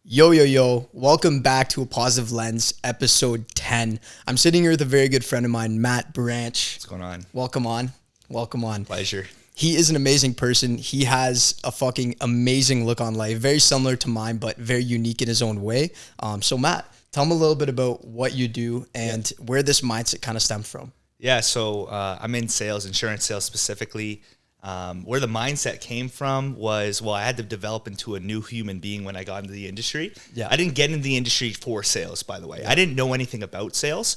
Yo, yo, yo. Welcome back to A Positive Lens, episode 10. I'm sitting here with a very good friend of mine, Matt Branch. What's going on? Welcome on. Welcome on. Pleasure. He is an amazing person. He has a fucking amazing look on life, very similar to mine, but very unique in his own way. So, Matt, tell him a little bit about what you do and where this mindset kind of stemmed from. Yeah, so I'm in sales, insurance sales specifically. Where the mindset came from was, I had to develop into a new human being when I got into the industry. Yeah. I didn't get into the industry for sales, by the way. I didn't know anything about sales.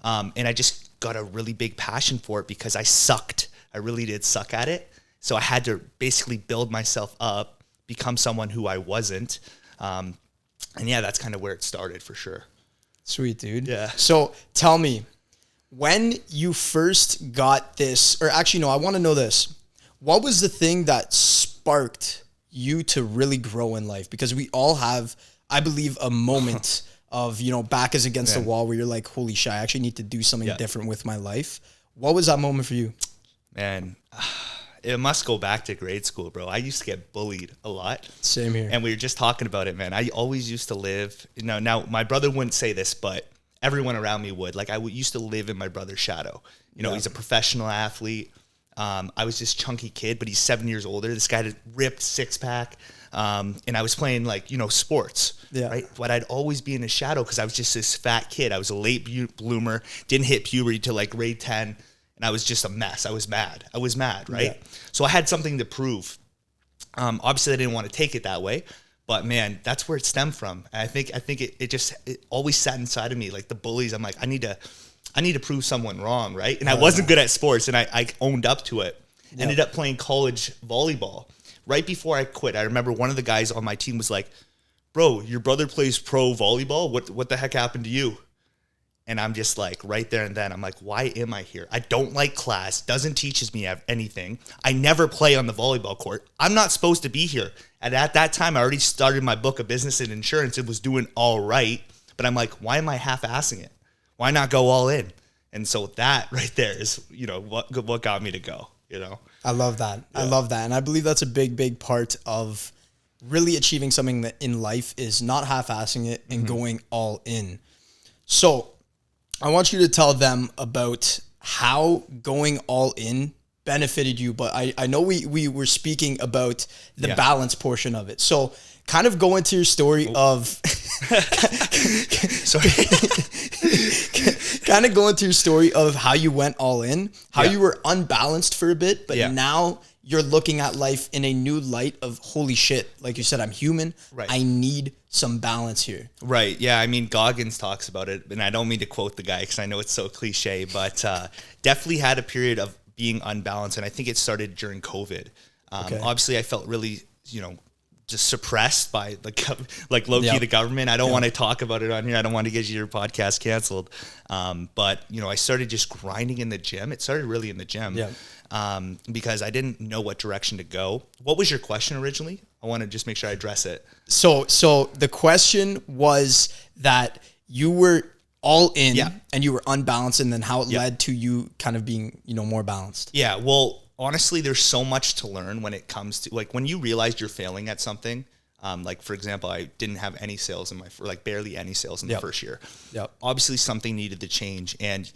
And I just got a really big passion for it because I sucked. I really did suck at it. So I had to basically build myself up, become someone who I wasn't. And yeah, that's kind of where it started for sure. Sweet, dude. Yeah. So tell me, when you first got this, or actually, no, I want to know this. What was the thing that sparked you to really grow in life? Because we all have, I believe, a moment of, back is against the wall where you're like, holy shit, I actually need to do something different with my life. What was that moment for you? Man, it must go back to grade school, bro. I used to get bullied a lot. Same here. And we were just talking about it, man. I always used to live, now my brother wouldn't say this, but everyone around me would. Like, used to live in my brother's shadow. He's a professional athlete. I was this chunky kid, but he's 7 years older. This guy had a ripped six-pack. And I was playing, sports, right? But I'd always be in his shadow because I was just this fat kid. I was a late bloomer, didn't hit puberty till grade 10. And I was just a mess. I was mad, right? Yeah. So I had something to prove. Obviously, I didn't want to take it that way. But man, that's where it stemmed from. And I think it always sat inside of me, like the bullies. I'm like, I need to prove someone wrong, right? And I wasn't good at sports, and I owned up to it. Yeah. Ended up playing college volleyball. Right before I quit, I remember one of the guys on my team was like, "Bro, your brother plays pro volleyball. What the heck happened to you?" And I'm just like, right there and then, I'm like, why am I here? I don't like class. Doesn't teaches me anything. I never play on the volleyball court. I'm not supposed to be here. And at that time, I already started my book of business and insurance. It was doing all right. But I'm like, why am I half-assing it? Why not go all in? And so that right there is, what got me to go, I love that. Yeah. I love that. And I believe that's a big, big part of really achieving something that in life is not half-assing it and going all in. So I want you to tell them about how going all in benefited you, but I know we were speaking about the balance portion of it. So kind of go into your story of sorry. Kind of go into your story of how you went all in, how you were unbalanced for a bit, but now you're looking at life in a new light of holy shit. Like you said, I'm human. Right. I need some balance here. Right. Yeah. I mean, Goggins talks about it, and I don't mean to quote the guy because I know it's so cliche, but definitely had a period of being unbalanced. And I think it started during COVID. Obviously I felt really, just suppressed by low-key the government. I don't want to talk about it on here. I don't want to get your podcast canceled. But I started just grinding in the gym. It started really in the gym because I didn't know what direction to go. What was your question originally? I want to just make sure I address it. So the question was that you were all in and you were unbalanced, and then how it led to you kind of being, more balanced. Yeah. Well, honestly, there's so much to learn when it comes to when you realize you're failing at something. For example, I didn't have any sales in barely any sales in the first year. Yep. Obviously something needed to change. And,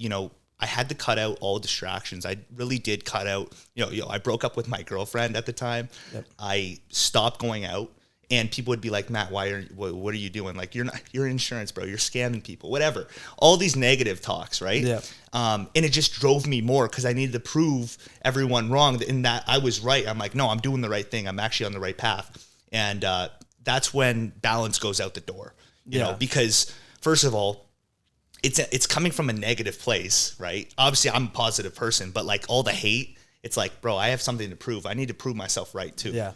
I had to cut out all distractions. I really did cut out, I broke up with my girlfriend at the time. Yep. I stopped going out, and people would be like, Matt, what are you doing? Like, you're insurance, bro. You're scamming people, whatever. All these negative talks, right? Yeah. And it just drove me more because I needed to prove everyone wrong in that I was right. I'm like, no, I'm doing the right thing. I'm actually on the right path. And that's when balance goes out the door, you know, because first of all, it's coming from a negative place, right? Obviously, I'm a positive person, but all the hate, it's like, bro, I have something to prove. I need to prove myself right too. Yeah.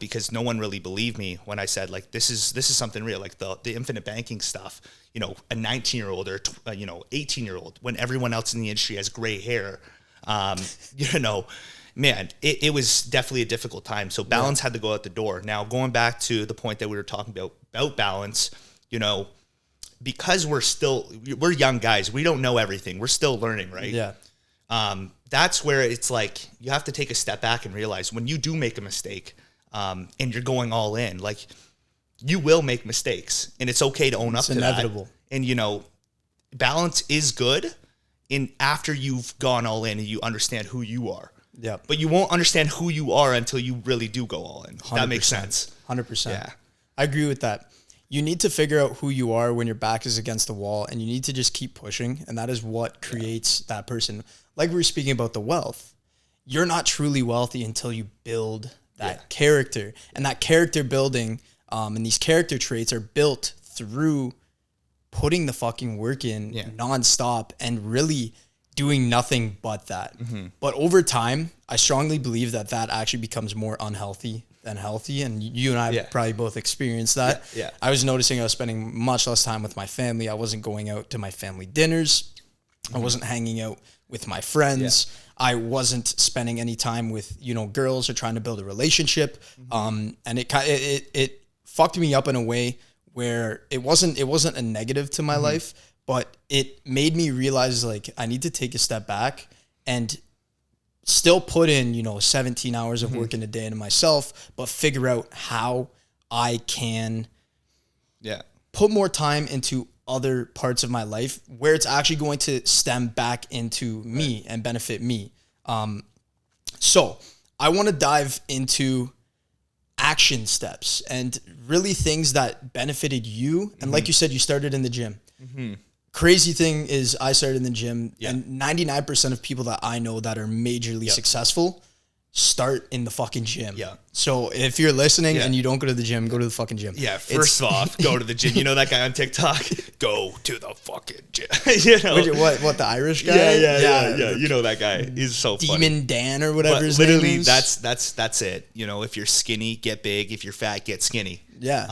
Because no one really believed me when I said this is something real, the infinite banking stuff, a 19-year-old or 18-year-old, when everyone else in the industry has gray hair, man, it was definitely a difficult time. So balance had to go out the door. Now, going back to the point that we were talking about balance, because we're young guys, we don't know everything. We're still learning, right? Yeah. That's where it's you have to take a step back and realize when you do make a mistake, and you're going all in, you will make mistakes, and it's okay to own up to inevitable. that. And, you know, balance is good in after you've gone all in and you understand who you are. Yeah. But you won't understand who you are until you really do go all in. That makes sense. 100%. Yeah. I agree with that. You need to figure out who you are when your back is against the wall, and you need to just keep pushing. And that is what creates that person. Like we were speaking about the wealth. You're not truly wealthy until you build that character. And that character building, and these character traits are built through putting the fucking work in nonstop and really doing nothing but that. Mm-hmm. But over time, I strongly believe that actually becomes more unhealthy than healthy. And you and I probably both experienced that. Yeah. I was noticing I was spending much less time with my family. I wasn't going out to my family dinners. I wasn't hanging out with my friends. I wasn't spending any time with, you know, girls or trying to build a relationship. And it fucked me up in a way where it wasn't a negative to my life, but it made me realize like I need to take a step back and still put in, you know, 17 hours of work in a day into myself, but figure out how I can put more time into other parts of my life where it's actually going to stem back into me and benefit me. So I want to dive into action steps and really things that benefited you. And like you said, you started in the gym. Crazy thing is I started in the gym and 99% of people that I know that are majorly successful start in the fucking gym. So if you're listening and you don't go to the gym, go to the fucking gym. First off, go to the gym. You know that guy on TikTok? Go to the fucking gym. You know? What, the Irish guy? Yeah. You know that guy. He's so funny. Demon Dan or whatever But his literally, name is. that's it. You know, if you're skinny, get big. If you're fat, get skinny. Yeah.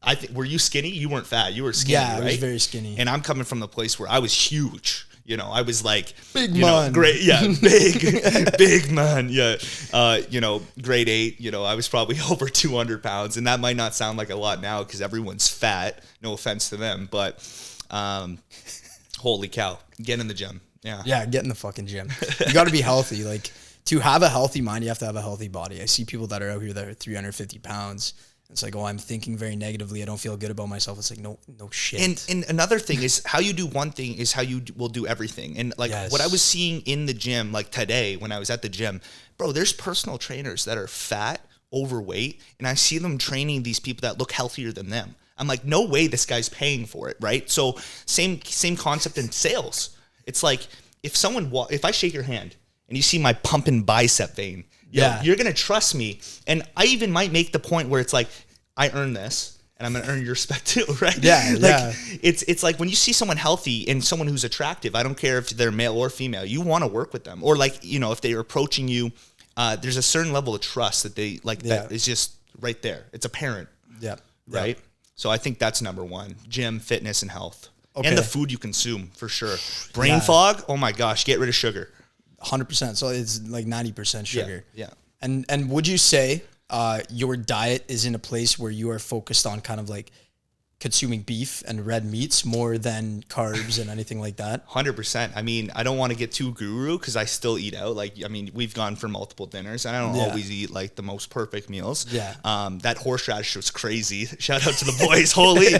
I think, were you skinny? You weren't fat. You were skinny, Yeah, right? I was very skinny. And I'm coming from the place where I was huge. You know, I was like Big you know, man. great, big man, you know, grade 8. You know, I was probably over 200 pounds, and that might not sound like a lot now because everyone's fat. No offense to them, but holy cow, get in the gym. Yeah, get in the fucking gym. You got to be healthy. Like, to have a healthy mind, you have to have a healthy body. I see people that are out here that are 350 pounds. It's like, oh, I'm thinking very negatively. I don't feel good about myself. It's like, no shit. And another thing is how you do one thing is how you will do everything. And like what I was seeing in the gym, like today when I was at the gym, bro, there's personal trainers that are fat, overweight, and I see them training these people that look healthier than them. I'm like, no way this guy's paying for it, right? So same concept in sales. It's like if I shake your hand and you see my pumping bicep vein, you're going to trust me. And I even might make the point where it's like, I earn this and I'm going to earn your respect too, right? It's like when you see someone healthy and someone who's attractive, I don't care if they're male or female, you want to work with them. Or like, you know, if they're approaching you, there's a certain level of trust that they like that is just right there. It's apparent. Right? So I think that's number one, gym, fitness, and health. Okay. And the food you consume for sure. Brain fog, oh my gosh, get rid of sugar. 100%. So it's like 90% sugar. Yeah. And would you say your diet is in a place where you are focused on kind of like consuming beef and red meats more than carbs and anything like that? 100%. I mean, I don't want to get too guru because I still eat out. Like, I mean, we've gone for multiple dinners and I don't always eat like the most perfect meals. That horseradish was crazy. Shout out to the boys. Holy.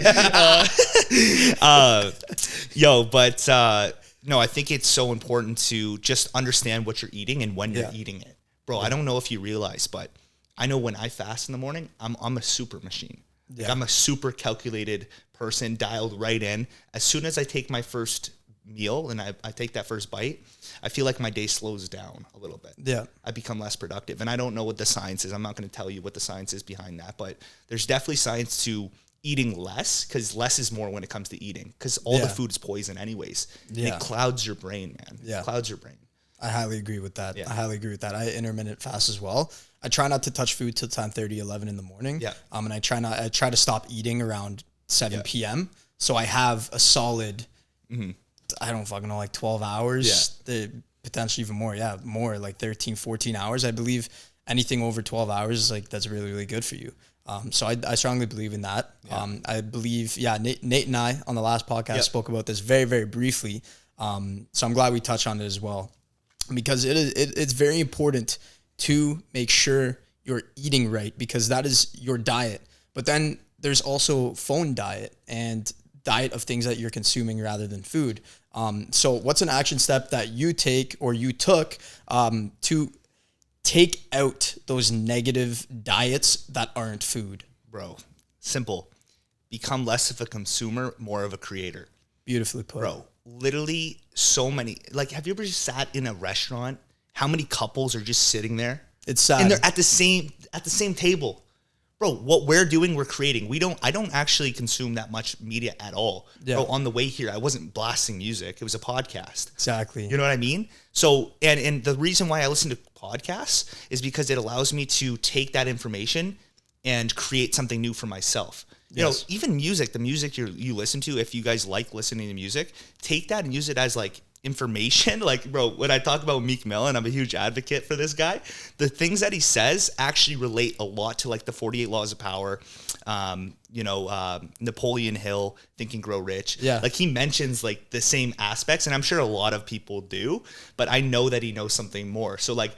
No, I think it's so important to just understand what you're eating and when you're eating it. Bro, I don't know if you realize, but I know when I fast in the morning, I'm a super machine. Like, I'm a super calculated person, dialed right in. As soon as I take my first meal and I take that first bite, I feel like my day slows down a little bit. I become less productive. And I don't know what the science is. I'm not going to tell you what the science is behind that, but there's definitely science to eating less, because less is more when it comes to eating, because all the food is poison anyways. And it clouds your brain, man. It clouds your brain. I highly agree with that. I intermittent fast as well. I try not to touch food till 10:30, 11 in the morning. And I try to stop eating around 7 p.m. So I have a solid, I don't fucking know, like 12 hours, potentially even more. More like 13, 14 hours. I believe anything over 12 hours is like, that's really, really good for you. So I strongly believe in that. I believe, Nate and I on the last podcast spoke about this very, very briefly. So I'm glad we touched on it as well, because it's very important to make sure you're eating right, because that is your diet. But then there's also phone diet and diet of things that you're consuming rather than food. So what's an action step that you take or you took to take out those negative diets that aren't food? Bro, simple. Become less of a consumer, more of a creator. Beautifully put. Bro, literally so many. Like, have you ever just sat in a restaurant? How many couples are just sitting there? It's sad. And they're at the same table. Bro, what we're doing, we're creating. I don't actually consume that much media at all. Yeah. Bro, on the way here, I wasn't blasting music. It was a podcast. Exactly. You know what I mean? So, and the reason why I listen to podcasts is because it allows me to take that information and create something new for myself. You know, even music, the music you listen to, if you guys like listening to music, take that and use it as like information. Like, bro, when I talk about Meek Mill, and I'm a huge advocate for this guy, the things that he says actually relate a lot to like the 48 Laws of Power, Napoleon Hill, Think and Grow Rich. Yeah. Like, he mentions like the same aspects, and I'm sure a lot of people do, but I know that he knows something more. So like,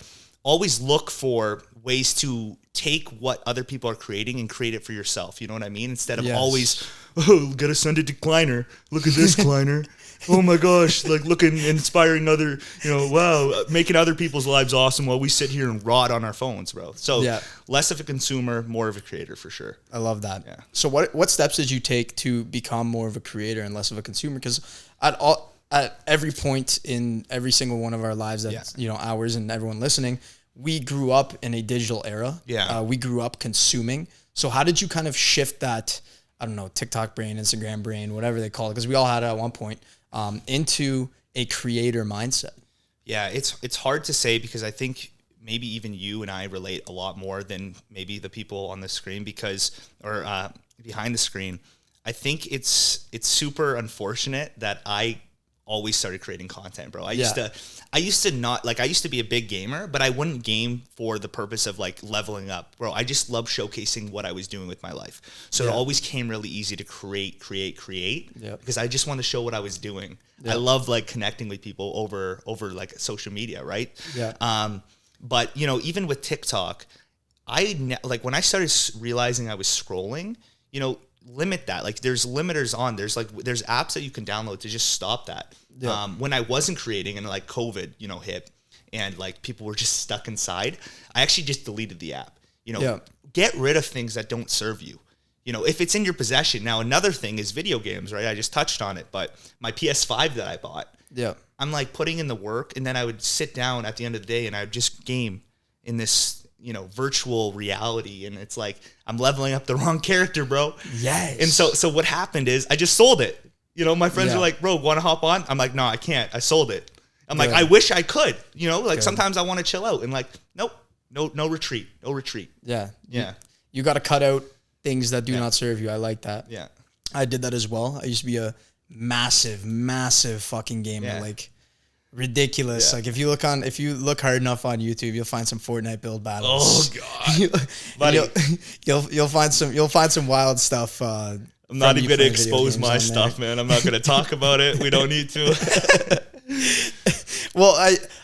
always look for ways to take what other people are creating and create it for yourself. You know what I mean? Instead of always, oh, gotta send it to Kleiner. Look at this, Kleiner. Oh my gosh, like looking, inspiring other, wow, making other people's lives awesome while we sit here and rot on our phones, bro. So less of a consumer, more of a creator for sure. I love that. Yeah. So what steps did you take to become more of a creator and less of a consumer? Because at every point in every single one of our lives, that's ours and everyone listening, we grew up in a digital era. Yeah. We grew up consuming. So how did you kind of shift that, I don't know, TikTok brain, Instagram brain, whatever they call it, because we all had it at one point, into a creator mindset? Yeah, it's hard to say, because I think maybe even you and I relate a lot more than maybe the people on the screen or behind the screen. I think it's super unfortunate that I always started creating content, bro. I used to be a big gamer, but I wouldn't game for the purpose of like leveling up, bro. I just love showcasing what I was doing with my life. So it always came really easy to create because I just want to show what I was doing. I love like connecting with people over like social media, right? Yeah. But even with TikTok, when I started realizing I was scrolling, limit that. Like, there's limiters on. There's apps that you can download to just stop that. Yeah. When I wasn't creating and like COVID, hit and like people were just stuck inside, I actually just deleted the app. Get rid of things that don't serve you. If it's in your possession. Now, another thing is video games, right? I just touched on it, but my PS5 that I bought, I'm like putting in the work, and then I would sit down at the end of the day and I would just game in this virtual reality, and it's like I'm leveling up the wrong character, bro. Yes. And so what happened is I just sold it. My friends were like, bro, want to hop on? I'm like, no, I can't. I sold it. I'm like, I wish I could. Sometimes I want to chill out, and like, nope, no retreat. Yeah. Yeah. You got to cut out things that do not serve you. I like that. Yeah. I did that as well. I used to be a massive fucking gamer. Yeah. Like, ridiculous. Like, if you look hard enough on YouTube, you'll find some Fortnite build battles. Oh god. Buddy. You'll find some wild stuff. I'm not even gonna expose my stuff, man. I'm not gonna talk about it. We don't need to. Well,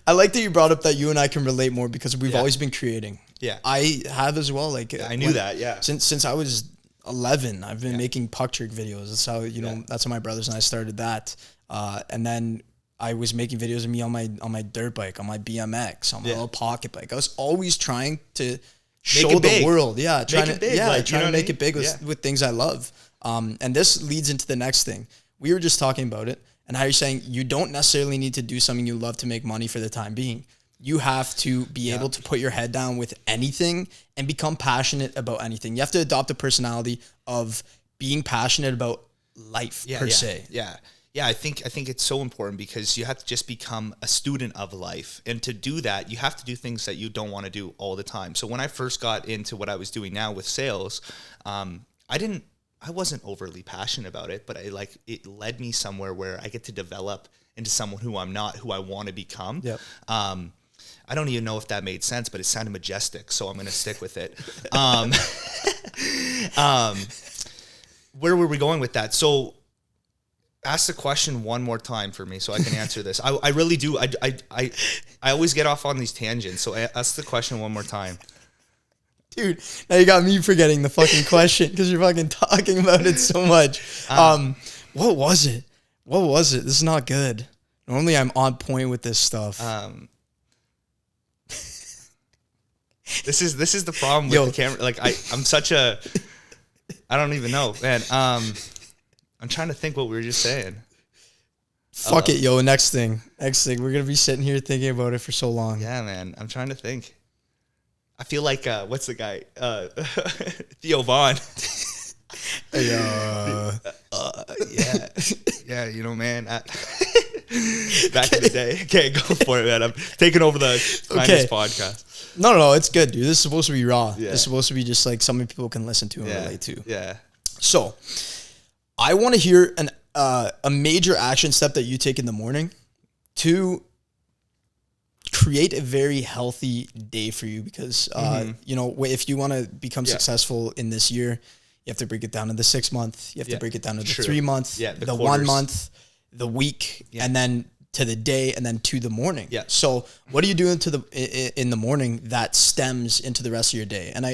I like that you brought up that you and I can relate more, because we've always been creating. Yeah. I have as well. Like, I knew that, yeah. Since I was 11, I've been making puck trick videos. That's how that's how my brothers and I started that. And then I was making videos of me on my dirt bike, on my BMX, on my little pocket bike. I was always trying to show the world. Yeah, trying to make it big with things I love. And this leads into the next thing. We were just talking about it, and how you're saying you don't necessarily need to do something you love to make money for the time being. You have to be able to put your head down with anything and become passionate about anything. You have to adopt a personality of being passionate about life per se. Yeah, I think it's so important, because you have to just become a student of life. And to do that, you have to do things that you don't want to do all the time. So when I first got into what I was doing now with sales, I wasn't overly passionate about it, but it led me somewhere where I get to develop into someone who I'm not, who I want to become. Yep. I don't even know if that made sense, but it sounded majestic, so I'm going to stick with it. Where were we going with that? So ask the question one more time for me so I can answer this. I really do. I always get off on these tangents, so ask the question one more time. Dude, now you got me forgetting the fucking question because you're fucking talking about it so much. What was it? What was it? This is not good. Normally I'm on point with this stuff. This is the problem with the camera. Like I'm such a, I don't even know, man. I'm trying to think what we were just saying. Fuck it, yo. Next thing. We're going to be sitting here thinking about it for so long. Yeah, man. I'm trying to think. I feel like, what's the guy? Theo Vaughn. Yeah. Yeah, you know, man. Back in the day. Okay, go for it, man. I'm taking over the Kindness podcast. No, it's good, dude. This is supposed to be raw. Yeah. This is supposed to be just like something people can listen to and relate to. Yeah. So, I want to hear a major action step that you take in the morning to create a very healthy day for you because, you know, if you want to become successful in this year, you have to break it down to the 6 month. You have to break it down to the 3 month, the 1 month, the week, and then to the day, and then to the morning. Yeah. So what are you doing in the morning that stems into the rest of your day? And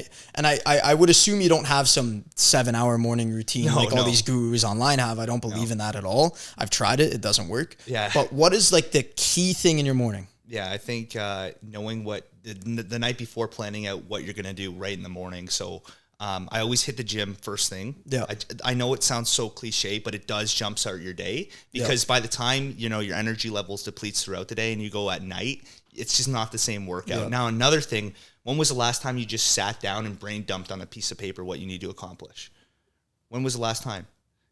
I would assume you don't have some 7-hour morning routine all these gurus online have. I don't believe in that at all. I've tried it. It doesn't work. Yeah. But what is like the key thing in your morning? Yeah, I think knowing what the night before, planning out what you're going to do right in the morning. So I always hit the gym first thing. Yeah. I know it sounds so cliche, but it does jumpstart your day because by the time, you know, your energy levels depletes throughout the day and you go at night, it's just not the same workout. Yeah. Now, another thing, when was the last time you just sat down and brain dumped on a piece of paper what you need to accomplish? When was the last time?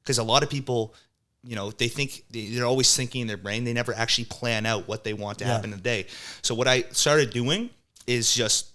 Because a lot of people, you know, they think they're always thinking in their brain. They never actually plan out what they want to happen in the day. So what I started doing is just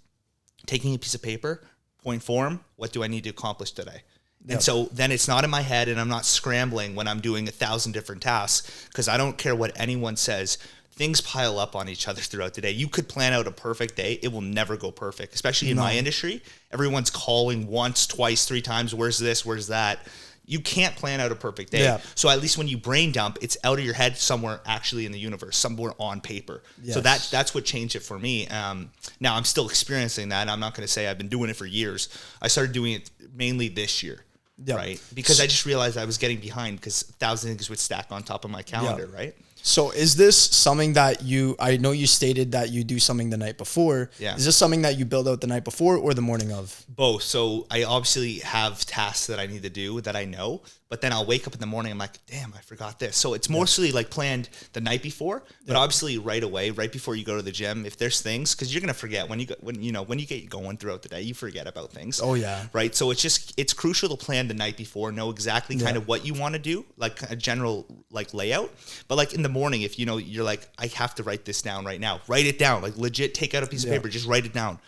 taking a piece of paper, point form, what do I need to accomplish today? And so then it's not in my head and I'm not scrambling when I'm doing 1,000 different tasks because I don't care what anyone says. Things pile up on each other throughout the day. You could plan out a perfect day. It will never go perfect, especially in my industry. Everyone's calling once, twice, 3 times. Where's this? Where's that? You can't plan out a perfect day. Yeah. So at least when you brain dump, it's out of your head somewhere actually in the universe, somewhere on paper. Yes. So that's what changed it for me. Now I'm still experiencing that. I'm not going to say I've been doing it for years. I started doing it mainly this year, right? Because I just realized I was getting behind because 1,000 things would stack on top of my calendar, right? So is this something that I know you stated that you do something the night before. Yeah. Is this something that you build out the night before or the morning of? Both. So I obviously have tasks that I need to do that I know, but then I'll wake up in the morning. I'm like, damn, I forgot this. So it's mostly like planned the night before, but obviously right away, right before you go to the gym, if there's things, cause you're going to forget when you get going throughout the day, you forget about things. Oh yeah. Right. So it's crucial to plan the night before, know exactly kind of what you want to do, like a general like layout, but like in the morning, if you know, you're like, I have to write this down right now, write it down, like legit take out a piece of paper, just write it down.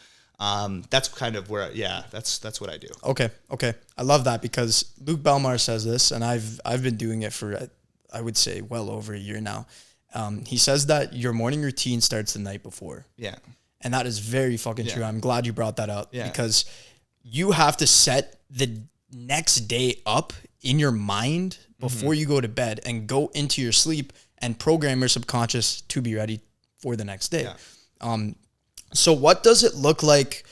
That's kind of where, that's what I do. Okay. I love that because Luke Belmar says this, and I've been doing it for, I would say, well over a year now. He says that your morning routine starts the night before. Yeah. And that is very fucking true. I'm glad you brought that up because you have to set the next day up in your mind before you go to bed and go into your sleep and program your subconscious to be ready for the next day. Yeah. So what does it look like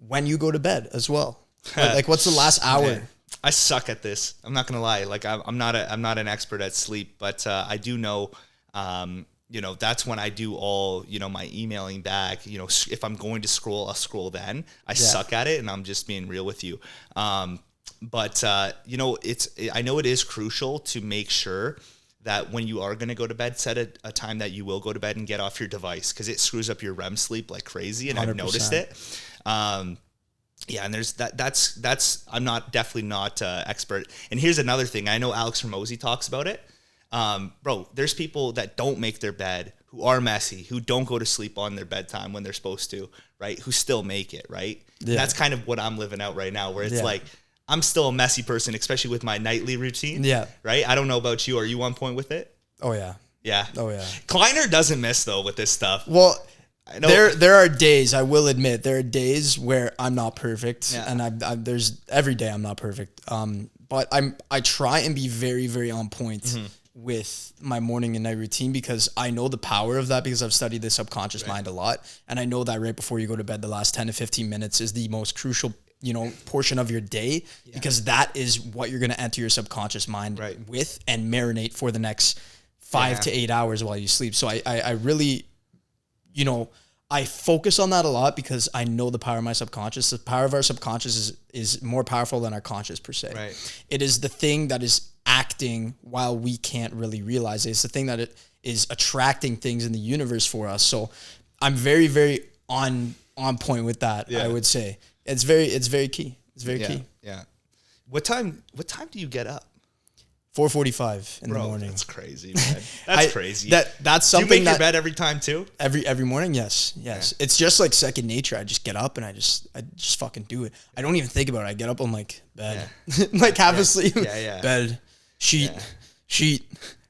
when you go to bed as well? Like what's the last hour? Man, I suck at this. I'm not gonna lie. Like I'm not an expert at sleep, but I do know, that's when I do all, my emailing back. If I'm going to scroll, I'll scroll then. I suck at it, and I'm just being real with you. But I know it is crucial to make sure that when you are going to go to bed, set a time that you will go to bed and get off your device because it screws up your REM sleep like crazy. And 100%. I've noticed it. And there's that's I'm definitely not expert. And here's another thing. I know Alex Hormozi talks about it. Bro, there's people that don't make their bed, who are messy, who don't go to sleep on their bedtime when they're supposed to, right? Who still make it, right? Yeah. That's kind of what I'm living out right now, where it's like, I'm still a messy person, especially with my nightly routine. Yeah. Right? I don't know about you. Are you on point with it? Oh, yeah. Yeah. Oh, yeah. Kleiner doesn't miss, though, with this stuff. Well, there are days, I will admit, there are days where I'm not perfect. Yeah. And there's every day I'm not perfect. But I try and be very, very on point with my morning and night routine because I know the power of that because I've studied the subconscious mind a lot. And I know that right before you go to bed, the last 10 to 15 minutes is the most crucial portion of your day, because that is what you're going to enter your subconscious mind with and marinate for the next 5 to 8 hours while you sleep. So I really, I focus on that a lot because I know the power of my subconscious. The power of our subconscious is more powerful than our conscious per se. Right. It is the thing that is acting while we can't really realize it. It's the thing that it is attracting things in the universe for us. So I'm very, very on point with that. I would say it's very key. It's very key. Yeah. What time do you get up? 4:45 in the morning. That's crazy, man. That's crazy. That's something. Do you make your bed every time too? Every morning, yes. Yeah. It's just like second nature. I just get up and I just fucking do it. I don't even think about it. I get up, I'm like, bed, like half asleep. Bed, sheet.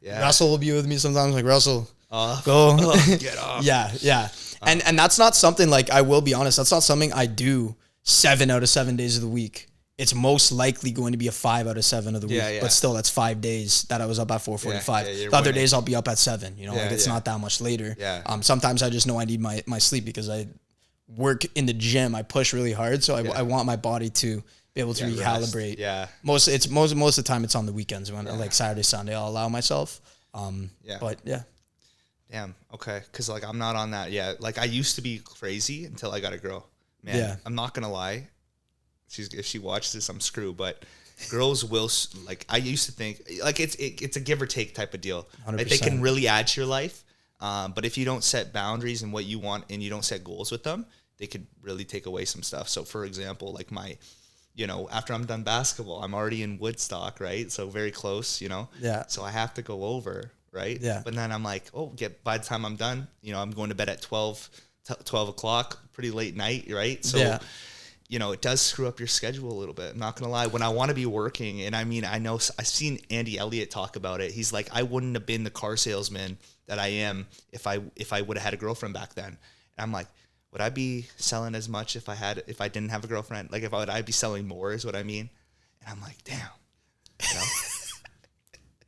Yeah. Russell will be with me sometimes. Like, Russell, go get up. Yeah. And that's not something, like, I will be honest, that's not something I do 7 out of 7 days of the week. It's most likely going to be a 5 out of 7 of the week, but still, that's 5 days that I was up at 4:45. The other days I'll be up at 7. It's not that much later. Sometimes I just know I need my sleep because I work in the gym. I push really hard, so I want my body to be able to recalibrate. Rest. Most of the time it's on the weekends when like Saturday, Sunday I'll allow myself. But yeah. Damn. Okay. Because like I'm not on that yet. Like I used to be crazy until I got a girl. Man, I'm not gonna lie. If she watches this, I'm screwed. But girls will, like, I used to think like it's a give or take type of deal. 100%. Like they can really add to your life. But if you don't set boundaries and what you want and you don't set goals with them, they could really take away some stuff. So for example, like after I'm done basketball, I'm already in Woodstock, right? So very close, Yeah. So I have to go over, right? Yeah. But then I'm like, by the time I'm done, I'm going to bed at 12 o'clock, pretty late night, right? So, it does screw up your schedule a little bit. I'm not going to lie. When I want to be working, and I mean, I've seen Andy Elliott talk about it. He's like, I wouldn't have been the car salesman that I am if I would have had a girlfriend back then. And I'm like, would I be selling as much if I didn't have a girlfriend? Like I'd be selling more is what I mean. And I'm like, damn.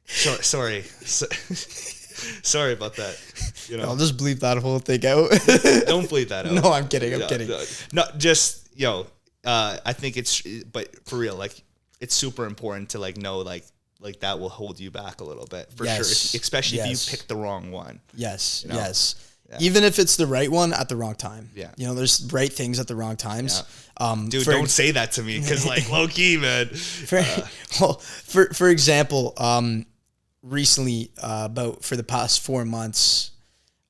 Sorry. Sorry about that. I'll just bleep that whole thing out. Don't bleep that out. No, I'm kidding. I'm kidding. No, just I think but for real, like it's super important to like know like that will hold you back a little bit for sure, especially if you pick the wrong one. Yes. Yeah. Even if it's the right one at the wrong time. Yeah. There's right things at the wrong times. Yeah. Dude, don't say that to me because like low key, man. For example, recently, for the past 4 months,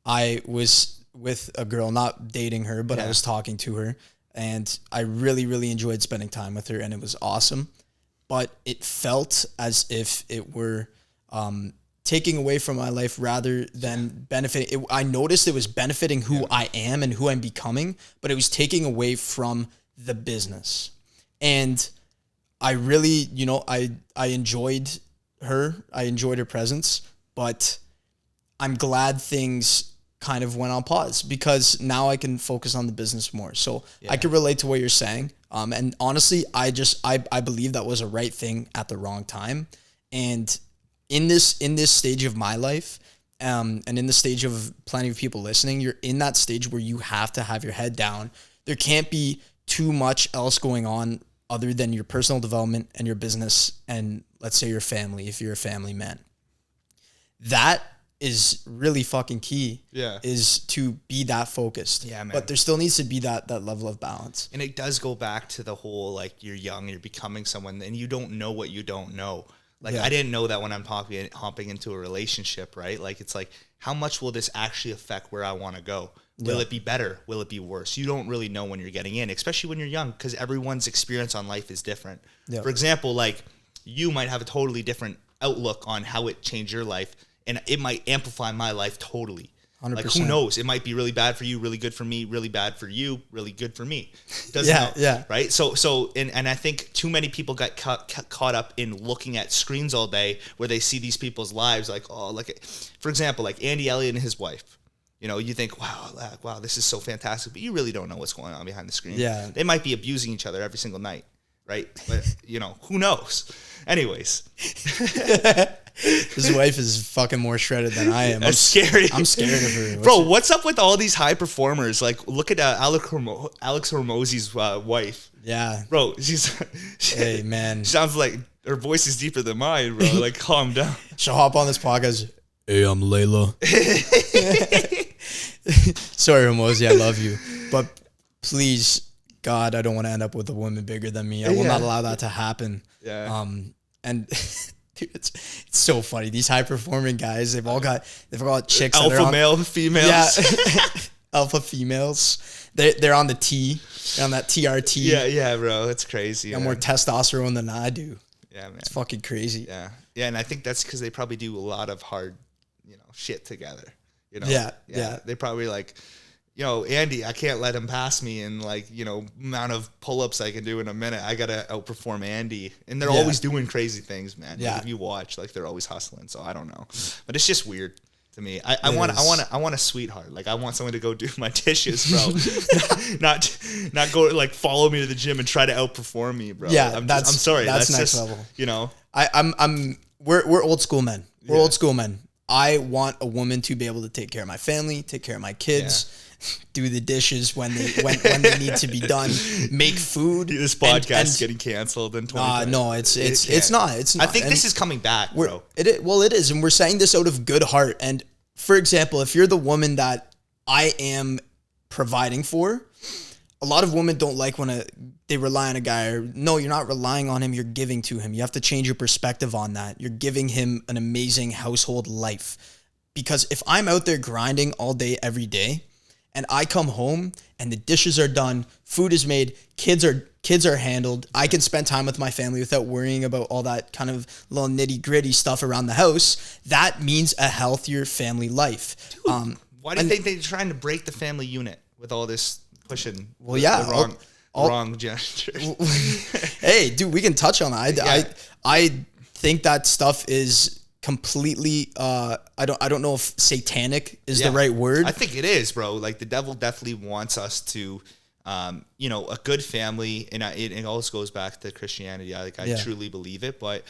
I was with a girl, not dating her, but I was talking to her, and I really, really enjoyed spending time with her, and it was awesome. But it felt as if it were taking away from my life rather than benefiting. I noticed it was benefiting who I am and who I'm becoming, but it was taking away from the business. And I really, I enjoyed her. I enjoyed her presence, but I'm glad things kind of went on pause because now I can focus on the business more. So I can relate to what you're saying. And honestly, I believe that was a right thing at the wrong time. And in this stage of my life, and in the stage of plenty of people listening, you're in that stage where you have to have your head down. There can't be too much else going on other than your personal development and your business and let's say your family, if you're a family man. That is really fucking key. Yeah. Is to be that focused. Yeah, man. But there still needs to be that level of balance. And it does go back to the whole, like, you're young, you're becoming someone, and you don't know what you don't know. Like, I didn't know that when I'm hopping into a relationship, right? Like, it's like, how much will this actually affect where I want to go? Will it be better? Will it be worse? You don't really know when you're getting in, especially when you're young, because everyone's experience on life is different. Yeah. For example, like, you might have a totally different outlook on how it changed your life, and it might amplify my life totally. 100%. Like, who knows? It might be really bad for you, really good for me, really bad for you, really good for me. Doesn't know, yeah. Right? So, and I think too many people got caught up in looking at screens all day where they see these people's lives like, for example, like Andy Elliott and his wife. You think, wow, this is so fantastic, but you really don't know what's going on behind the screen. Yeah. They might be abusing each other every single night, right? But, who knows? Anyways. His wife is fucking more shredded than I am. That's scary. I'm scared of her. What's up with all these high performers? Like, look at Alex Hormozy's wife. Yeah. Bro, Hey, man. sounds like her voice is deeper than mine, bro. Like, calm down. She'll hop on this podcast. Hey, I'm Layla. Sorry, Ramosi, I love you. But please, God, I don't want to end up with a woman bigger than me. I will not allow that to happen. Yeah. And dude, it's so funny. These high performing guys, they've all got chicks. Alpha male, females. Yeah. Alpha females. They're on the T. They're on that TRT. Yeah, bro. It's crazy. Got more testosterone than I do. Yeah, man. It's fucking crazy. Yeah. Yeah, and I think that's because they probably do a lot of hard, shit together. Yeah. They probably like, Andy, I can't let him pass me in amount of pull-ups I can do in a minute. I gotta outperform Andy, and they're always doing crazy things, man. Yeah. Like, if you watch, like, they're always hustling. So I don't know, but it's just weird to me. I want a sweetheart. Like, I want someone to go do my dishes, bro. not go like follow me to the gym and try to outperform me, bro. Yeah, I'm sorry. That's next just, level. We're old school men. We're old school men. I want a woman to be able to take care of my family, take care of my kids, do the dishes when they need to be done, make food. This podcast is getting canceled in 2020. No, it's not. I think this is coming back, bro. It is, and we're saying this out of good heart. And for example, if you're the woman that I am providing for, a lot of women don't like when they rely on a guy. Or no, you're not relying on him. You're giving to him. You have to change your perspective on that. You're giving him an amazing household life. Because if I'm out there grinding all day, every day, and I come home and the dishes are done, food is made, kids are handled, I can spend time with my family without worrying about all that kind of little nitty gritty stuff around the house. That means a healthier family life. Dude, why do you think they're trying to break the family unit with all this pushing? Well, yeah, the wrong gestures. Hey, dude, we can touch on that. I think that stuff is completely I don't know if satanic is the right word. I think it is, bro. Like, the devil definitely wants us to a good family, and it also goes back to Christianity. I truly believe it. But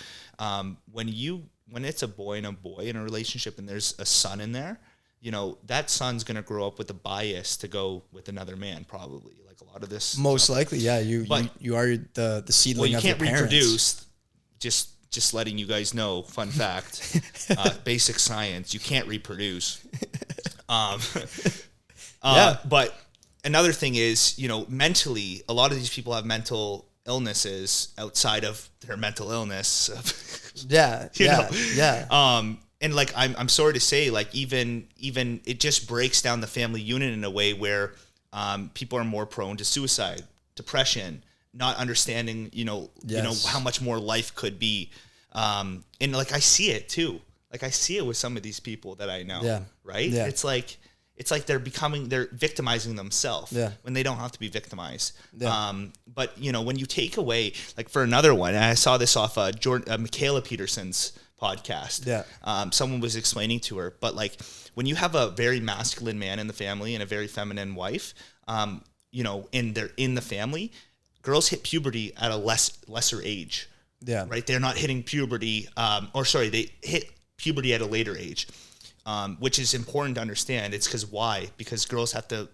when it's a boy and a boy in a relationship and there's a son in there, that son's going to grow up with a bias to go with another man, probably. Like, a lot of this most stuff. likely, yeah. You are the seedling of your parents. Well, you can't reproduce. Just letting you guys know, fun fact, basic science, you can't reproduce. But another thing is, mentally, a lot of these people have mental illnesses outside of their mental illness. Yeah. And like, I'm sorry to say, like, even it just breaks down the family unit in a way where people are more prone to suicide, depression, not understanding, how much more life could be. And like, I see it too. Like, I see it with some of these people that I know. Yeah. Right. Yeah. It's like they're victimizing themselves when they don't have to be victimized. Yeah. But when you take away, like, for another one, and I saw this off Michaela Peterson's podcast. Yeah. Someone was explaining to her, but like, when you have a very masculine man in the family and a very feminine wife, and they're in the family, girls hit puberty at a lesser age. Yeah. Right. They're not hitting puberty, they hit puberty at a later age, which is important to understand. It's because girls have to,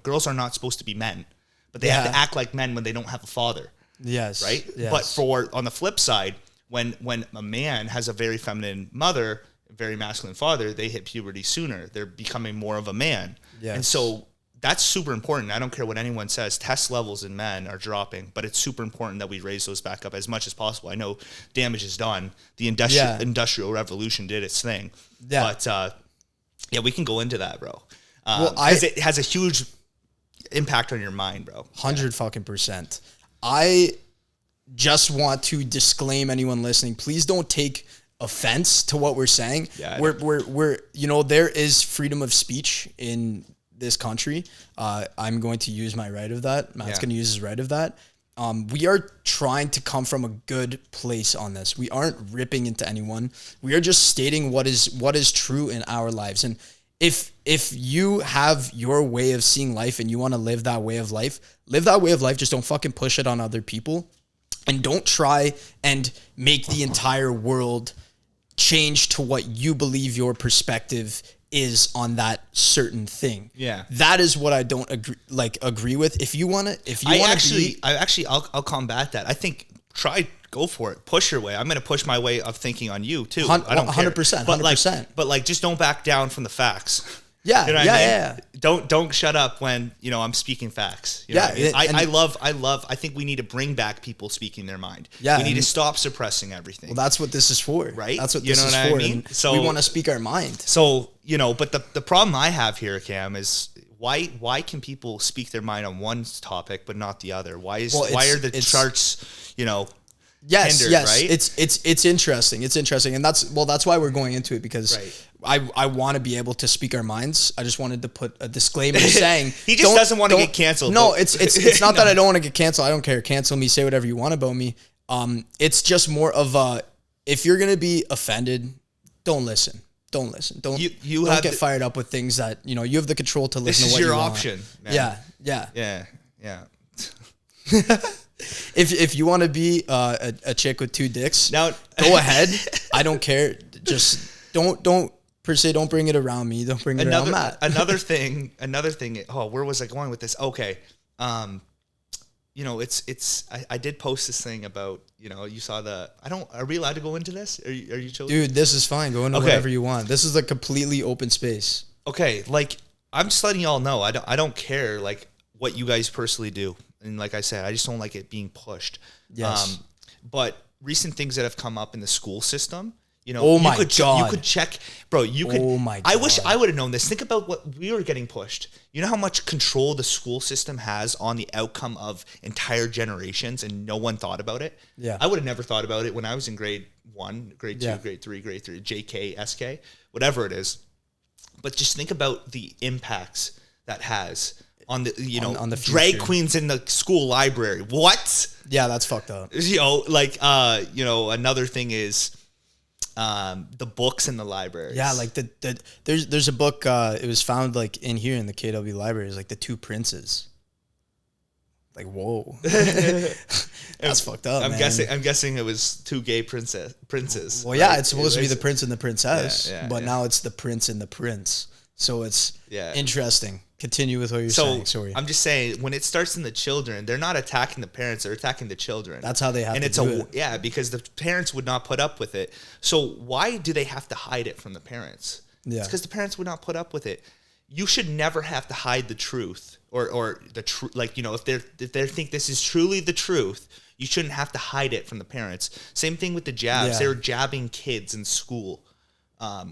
girls are not supposed to be men, but they have to act like men when they don't have a father. Yes. Right. Yes. But on the flip side, when a man has a very feminine mother, a very masculine father, they hit puberty sooner. They're becoming more of a man. Yes. And so that's super important. I don't care what anyone says. Test levels in men are dropping, but it's super important that we raise those back up as much as possible. I know damage is done. The industrial revolution did its thing. Yeah. But we can go into that, bro. Because it has a huge impact on your mind, bro. 100%. I just want to disclaim anyone listening. Please don't take offense to what we're saying. Yeah, we're there is freedom of speech in this country. I'm going to use my right of that. Matt's going to use his right of that. We are trying to come from a good place on this. We aren't ripping into anyone. We are just stating what is true in our lives. And if you have your way of seeing life and you want to live that way of life, live that way of life. Just don't fucking push it on other people. And don't try and make the entire world change to what you believe your perspective is on that certain thing. Yeah. That is what I don't agree with. If you want to, I'll combat that. I think go for it. Push your way. I'm going to push my way of thinking on you too. I don't 100%, care. 100%. But like, just don't back down from the facts. Yeah, you know what yeah, I mean? Don't shut up when, I'm speaking facts. You know what I mean? I think we need to bring back people speaking their mind. Yeah, we need to stop suppressing everything. Well, that's what this is for. Right? That's what this is for. I mean? So we want to speak our mind. So, but the problem I have here, Cam, is why can people speak their mind on one topic but not the other? Why are the charts, Yes, hindered, yes, right? It's interesting. It's interesting, and that's why we're going into it, because I want to be able to speak our minds. I just wanted to put a disclaimer saying he just doesn't want to get canceled. No, it's not that I don't want to get canceled. I don't care. Cancel me. Say whatever you want about me. It's just more of a, if you're gonna be offended, don't listen. Don't listen. Don't get fired up with things that you have the control to listen to what you want. This is your option, man. Yeah. If you want to be a chick with two dicks, now go ahead. I don't care. Just don't bring it around me. Don't bring it around Matt. Another thing. Oh, where was I going with this? Okay. I did post this thing about, you saw are we allowed to go into this? Are you chosen? Dude, this is fine. Go into whatever you want. This is a completely open space. Okay. Like, I'm just letting y'all know. I don't care like what you guys personally do. And like I said, I just don't like it being pushed. Yes. But recent things that have come up in the school system, oh my God. You could check, bro. You could. Oh my God. I wish I would have known this. Think about what we were getting pushed. You know how much control the school system has on the outcome of entire generations, and no one thought about it. Yeah. I would have never thought about it when I was in grade 1, grade 2, grade 3, JK, SK, whatever it is. But just think about the impacts that has on the on the drag queens in the school library. What? Yeah, that's fucked up. Another thing is the books in the library. Yeah, like there's a book, it was found like in here in the KW library. It's like The Two Princes. Like, whoa. That's fucked up. I'm guessing it was two gay princes. Well, yeah, right? It's supposed to be the prince and the princess, but now it's the prince and the prince. So it's interesting. Continue with what you're saying. Sorry. I'm just saying, when it starts in the children, they're not attacking the parents; they're attacking the children. That's how they have to do it. Yeah, because the parents would not put up with it. So why do they have to hide it from the parents? Yeah, it's because the parents would not put up with it. You should never have to hide the truth, or the truth. Like, if they think this is truly the truth, you shouldn't have to hide it from the parents. Same thing with the jabs. Yeah. They were jabbing kids in school.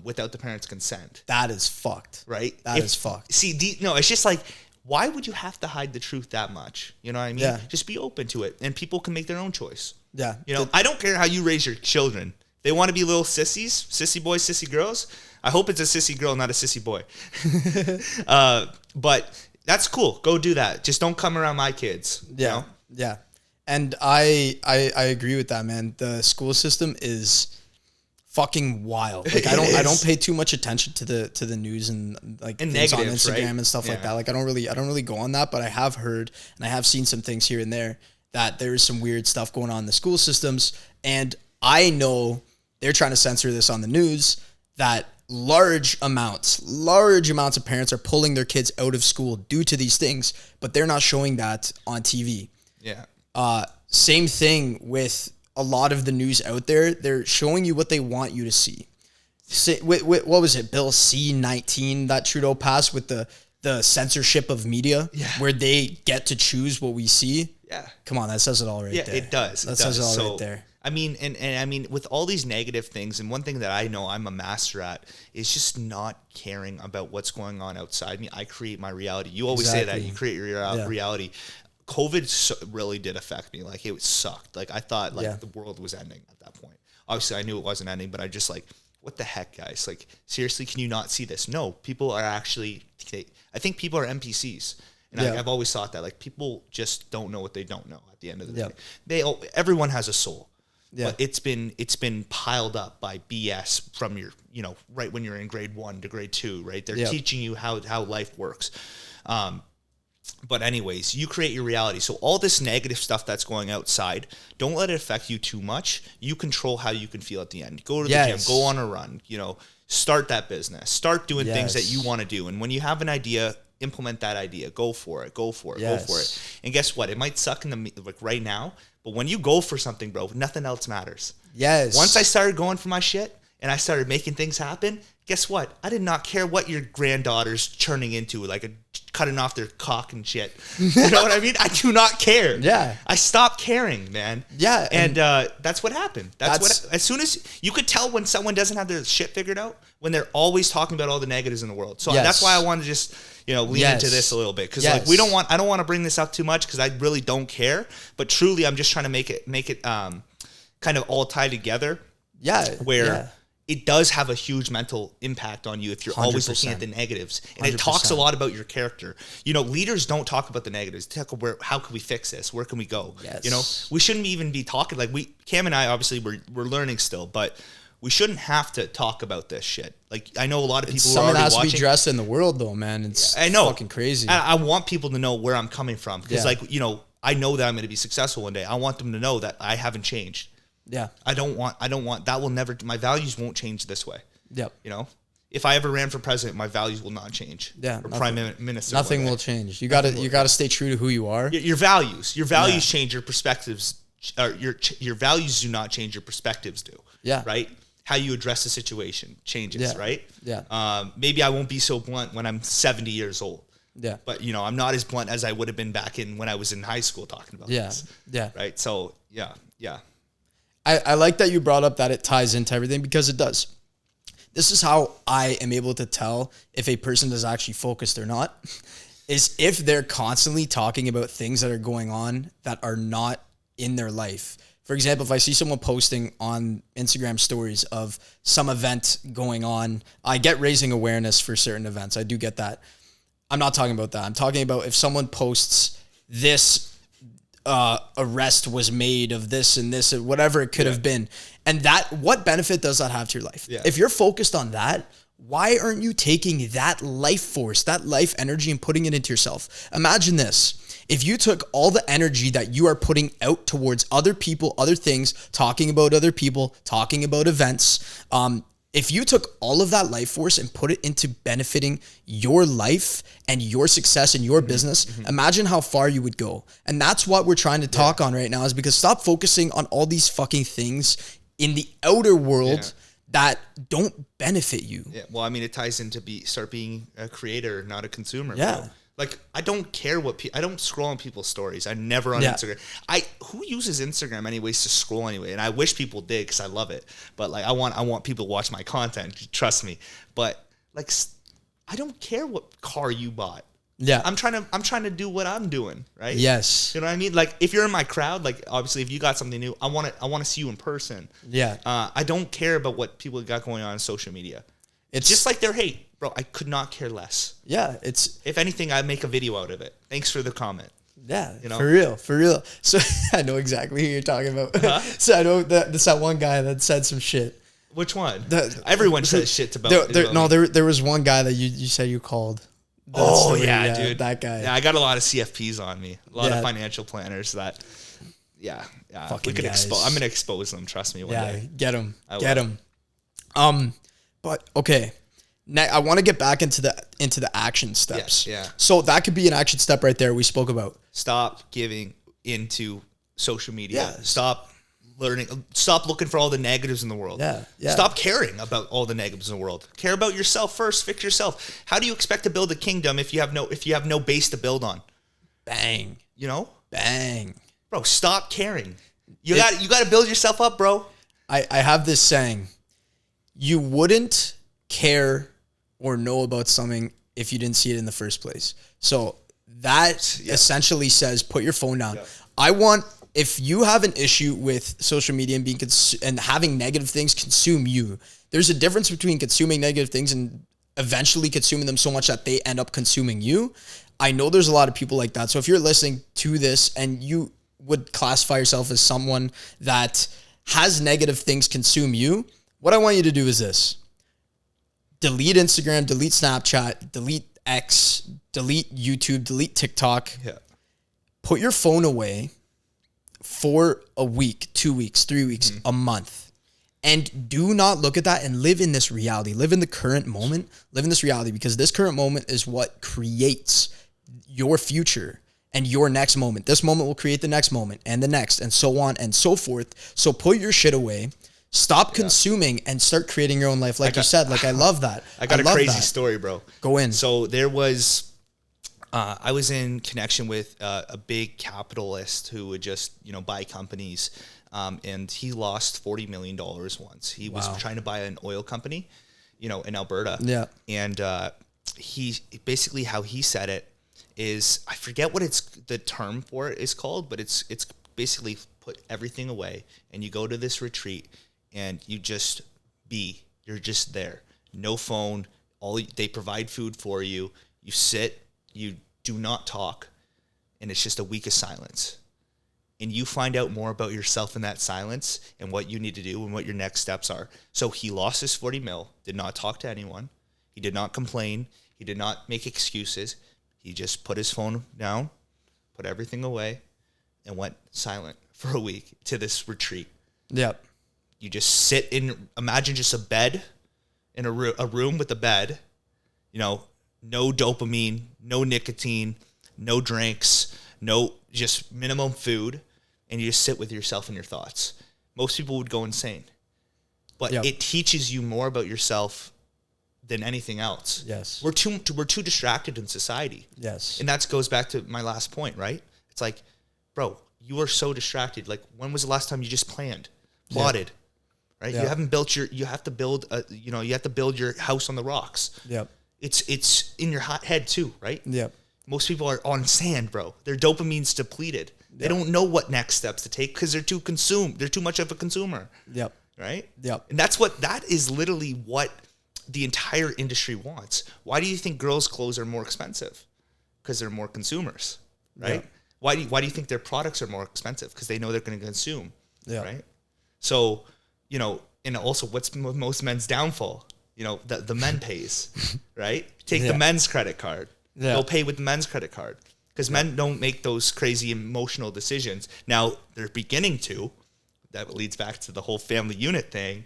Without the parents' consent. That is fucked. Right? That is fucked. See, it's just like, why would you have to hide the truth that much? You know what I mean? Yeah. Just be open to it, and people can make their own choice. Yeah. I don't care how you raise your children. They want to be little sissies, sissy boys, sissy girls. I hope it's a sissy girl, not a sissy boy. But that's cool. Go do that. Just don't come around my kids. Yeah. Yeah. And I agree with that, man. The school system is fucking wild. Like, I don't pay too much attention to the news and things on Instagram and stuff like that. Like, I don't really go on that, but I have heard and I have seen some things here and there that there is some weird stuff going on in the school systems, and I know they're trying to censor this on the news, that large amounts of parents are pulling their kids out of school due to these things, but they're not showing that on TV. Yeah. Same thing with a lot of the news out there. They're showing you what they want you to see. What was it, Bill C-19 that Trudeau passed with the censorship of media, where they get to choose what we see? Yeah. Come on, that says it all right there. Yeah, it does. That says it all right there. I mean, and I mean, with all these negative things, and one thing that I know I'm a master at is just not caring about what's going on outside me. I create my reality. You always say that. You create your reality. COVID really did affect me. Like, it sucked. Like, I thought the world was ending at that point. Obviously, I knew it wasn't ending, but I just what the heck, guys? Like, seriously, can you not see this? No, people are actually, I think people are NPCs. And I've always thought that, like, people just don't know what they don't know at the end of the day. Everyone has a soul. Yeah. But it's been piled up by BS from your, right when you're in grade 1 to grade 2, right? They're teaching you how life works. But anyways, you create your reality. So all this negative stuff that's going outside, don't let it affect you too much. You control how you can feel at the end. Go to the gym, go on a run, start that business, start doing things that you want to do. And when you have an idea, implement that idea. Go for it. Go for it. And guess what? It might suck right now, but when you go for something, bro, nothing else matters. Yes. Once I started going for my shit and I started making things happen, guess what? I did not care what your granddaughter's churning into, cutting off their cock and shit. You know what I mean? I do not care. Yeah. I stopped caring, man. Yeah. And that's what happened. As soon as you could tell when someone doesn't have their shit figured out, when they're always talking about all the negatives in the world. So that's why I wanted to just, lean into this a little bit. Cause I don't want to bring this up too much, cause I really don't care, but truly I'm just trying to make it kind of all tie together. Yeah. Where it does have a huge mental impact on you if you're 100%. Always looking at the negatives. And 100%. It talks a lot about your character. Leaders don't talk about the negatives. They talk about how can we fix this? Where can we go? Yes. We shouldn't even be talking Cam and I, obviously we're learning still, but we shouldn't have to talk about this shit. I know a lot of people who are already watching. Something has to be dressed in the world though, man. It's fucking crazy. I want people to know where I'm coming from because I know that I'm going to be successful one day. I want them to know that I haven't changed. Yeah. I don't want that will never, my values won't change this way. Yep. If I ever ran for president, my values will not change. Yeah. Or prime minister. Nothing will change. You gotta stay true to who you are. Your values change, your perspectives, your values do not change, your perspectives do. Yeah. Right? How you address the situation changes, right? Yeah. Maybe I won't be so blunt when I'm 70 years old. Yeah. But I'm not as blunt as I would have been back when I was in high school talking about this. Yeah. Right? So yeah. I like that you brought up that it ties into everything because it does. This is how I am able to tell if a person is actually focused or not, is if they're constantly talking about things that are going on that are not in their life. For example, if I see someone posting on Instagram stories of some event going on, I get raising awareness for certain events. I do get that. I'm not talking about that. I'm talking about if someone posts this arrest was made of this and this and whatever it could have been. And what benefit does that have to your life? Yeah. If you're focused on that, why aren't you taking that life force, that life energy and putting it into yourself? Imagine this. If you took all the energy that you are putting out towards other people, other things, talking about other people, talking about events, if you took all of that life force and put it into benefiting your life and your success in your business, imagine how far you would go. And that's what we're trying to talk on right now, is because stop focusing on all these fucking things in the outer world that don't benefit you. Yeah. Well, I mean, it ties into start being a creator, not a consumer. Yeah. Bro. I don't care I don't scroll on people's stories. I never on Instagram. Who uses Instagram anyways to scroll anyway? And I wish people did because I love it. But I want people to watch my content. Trust me. But I don't care what car you bought. Yeah. I'm trying to do what I'm doing. Right. Yes. You know what I mean? If you're in my crowd, obviously if you got something new, I want to see you in person. Yeah. I don't care about what people got going on social media. It's just like their hate. Bro, I could not care less. Yeah, if anything, I make a video out of it. Thanks for the comment. Yeah, for real. So I know exactly who you're talking about. Uh-huh. So I know that's that one guy that said some shit. Which one? Everyone says shit about. There was one guy that you said you called. Dude, that guy. Yeah, I got a lot of CFPs on me. A lot of financial planners that. Yeah. Fucking guys. I'm gonna expose them. Trust me. One day. Get them. But okay. Now, I want to get back into the action steps. Yeah. So that could be an action step right there we spoke about. Stop giving into social media. Yeah. Stop learning. Stop looking for all the negatives in the world. Yeah. Stop caring about all the negatives in the world. Care about yourself first. Fix yourself. How do you expect to build a kingdom if you have no base to build on? Bang. Bang. Bro, stop caring. You got to build yourself up, bro. I have this saying. You wouldn't care or know about something if you didn't see it in the first place. So that essentially says put your phone down. Yeah. If you have an issue with social media and and having negative things consume you, there's a difference between consuming negative things and eventually consuming them so much that they end up consuming you. I know there's a lot of people like that. So if you're listening to this and you would classify yourself as someone that has negative things consume you, what I want you to do is this. Delete Instagram, delete Snapchat, delete X, delete YouTube, delete TikTok. Yeah. Put your phone away for a week, 2 weeks, 3 weeks, a month. And do not look at that and live in this reality. Live in the current moment. Live in this reality, because this current moment is what creates your future and your next moment. This moment will create the next moment and the next, and so on and so forth. So put your shit away. Stop consuming and start creating your own life. Like you said, like, I love that. I got a crazy story, bro. Go in. So there was, I was in connection with a big capitalist who would just, buy companies. And he lost $40 million once. He was trying to buy an oil company, in Alberta. Yeah. And he basically, how he said it is, I forget what the term for it is called, but it's basically put everything away and you go to this retreat and you just you're just there. No phone. They provide food for you. You sit, you do not talk, and it's just a week of silence. And you find out more about yourself in that silence and what you need to do and what your next steps are. So he lost his 40 mil, did not talk to anyone. He did not complain. He did not make excuses. He just put his phone down, put everything away, and went silent for a week to this retreat. Yep. You just imagine just a bed in a room with a bed, no dopamine, no nicotine, no drinks, no just minimum food, and you just sit with yourself and your thoughts. Most people would go insane. But it teaches you more about yourself than anything else. Yes. We're too distracted in society. Yes. And that goes back to my last point, right? It's like, bro, you are so distracted. Like, when was the last time you just plotted, right? Yeah. You haven't built you have to build your house on the rocks. Yep. It's in your head too, right? Yep. Most people are on sand, bro. Their dopamine's depleted. They don't know what next steps to take because they're too consumed. They're too much of a consumer. Yep. Right? Yep. And that is literally what the entire industry wants. Why do you think girls' clothes are more expensive? Because they're more consumers, right? Yep. Why do you think their products are more expensive? Because they know they're going to consume, right? So, and also what's most men's downfall? The men pays, right? Take the men's credit card. Yeah. They'll pay with the men's credit card because men don't make those crazy emotional decisions. Now they're beginning to. That leads back to the whole family unit thing.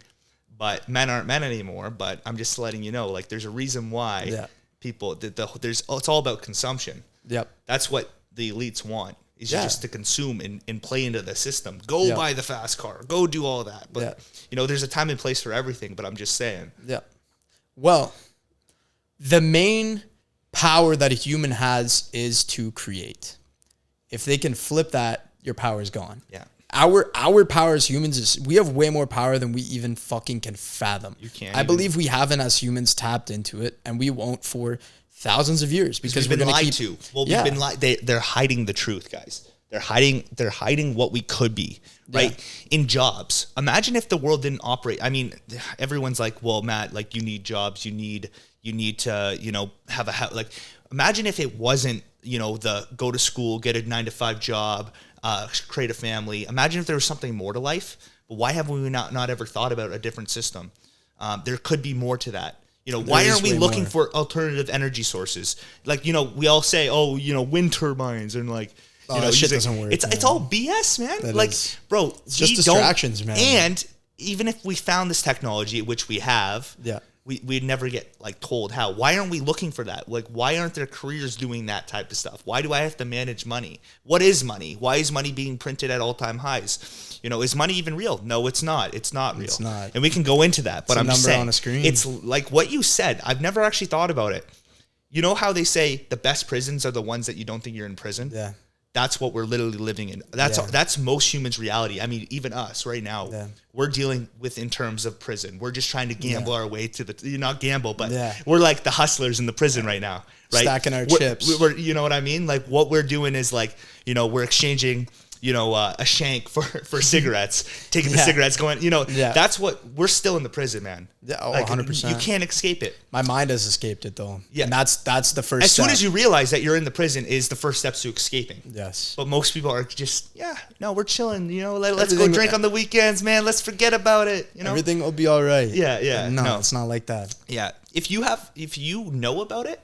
But men aren't men anymore. But I'm just letting you know, like, there's a reason why people it's all about consumption. Yep. That's what the elites want. Is just to consume and play into the system. Go buy the fast car. Go do all that. But there's a time and place for everything. But I'm just saying. Yeah. Well, the main power that a human has is to create. If they can flip that, your power is gone. Yeah. Our power as humans is, we have way more power than we even fucking can fathom. You can't. I believe we haven't as humans tapped into it, and we won't for thousands of years because we've been lied to. Well, we've been lied. They're hiding the truth, guys. They're hiding what we could be, right? Yeah. In jobs. Imagine if the world didn't operate. I mean, everyone's like, well, Matt, like, you need jobs. You need to, have a house. Like, imagine if it wasn't, the go to school, get a 9-to-5 job, create a family. Imagine if there was something more to life. But why have we not ever thought about a different system? There could be more to that. Why aren't we looking for alternative energy sources? Like, we all say, oh, wind turbines and like, shit doesn't work. It's all BS, man. That like, is. bro, it's just distractions, man. And even if we found this technology, which we have, we'd never get like told how. Why aren't we looking for that? Like, why aren't there careers doing that type of stuff? Why do I have to manage money? What is money? Why is money being printed at all-time highs? Is money even real? No, it's not. It's not real. It's not. And we can go into that. But I'm just saying, on a screen. It's like what you said. I've never actually thought about it. You know how they say the best prisons are the ones that you don't think you're in prison? Yeah. That's what we're literally living in. That's most humans' reality. I mean, even us right now, we're dealing with in terms of prison. We're just trying to gamble our way to not gamble, but we're like the hustlers in the prison right now, right? Stacking our chips. We're, you know what I mean? Like, what we're doing is like, we're exchanging, a shank for cigarettes, taking the cigarettes, going, that's what we're still in the prison, man. Yeah, like, 100%. You can't escape it. My mind has escaped it though. Yeah. And that's the first As step. soon as you realize that you're in the prison is the first steps to escaping. Yes. But most people are just, we're chilling, let's go drink on the weekends, man. Let's forget about it. Everything will be all right. Yeah. No, it's not like that. Yeah. If you know about it,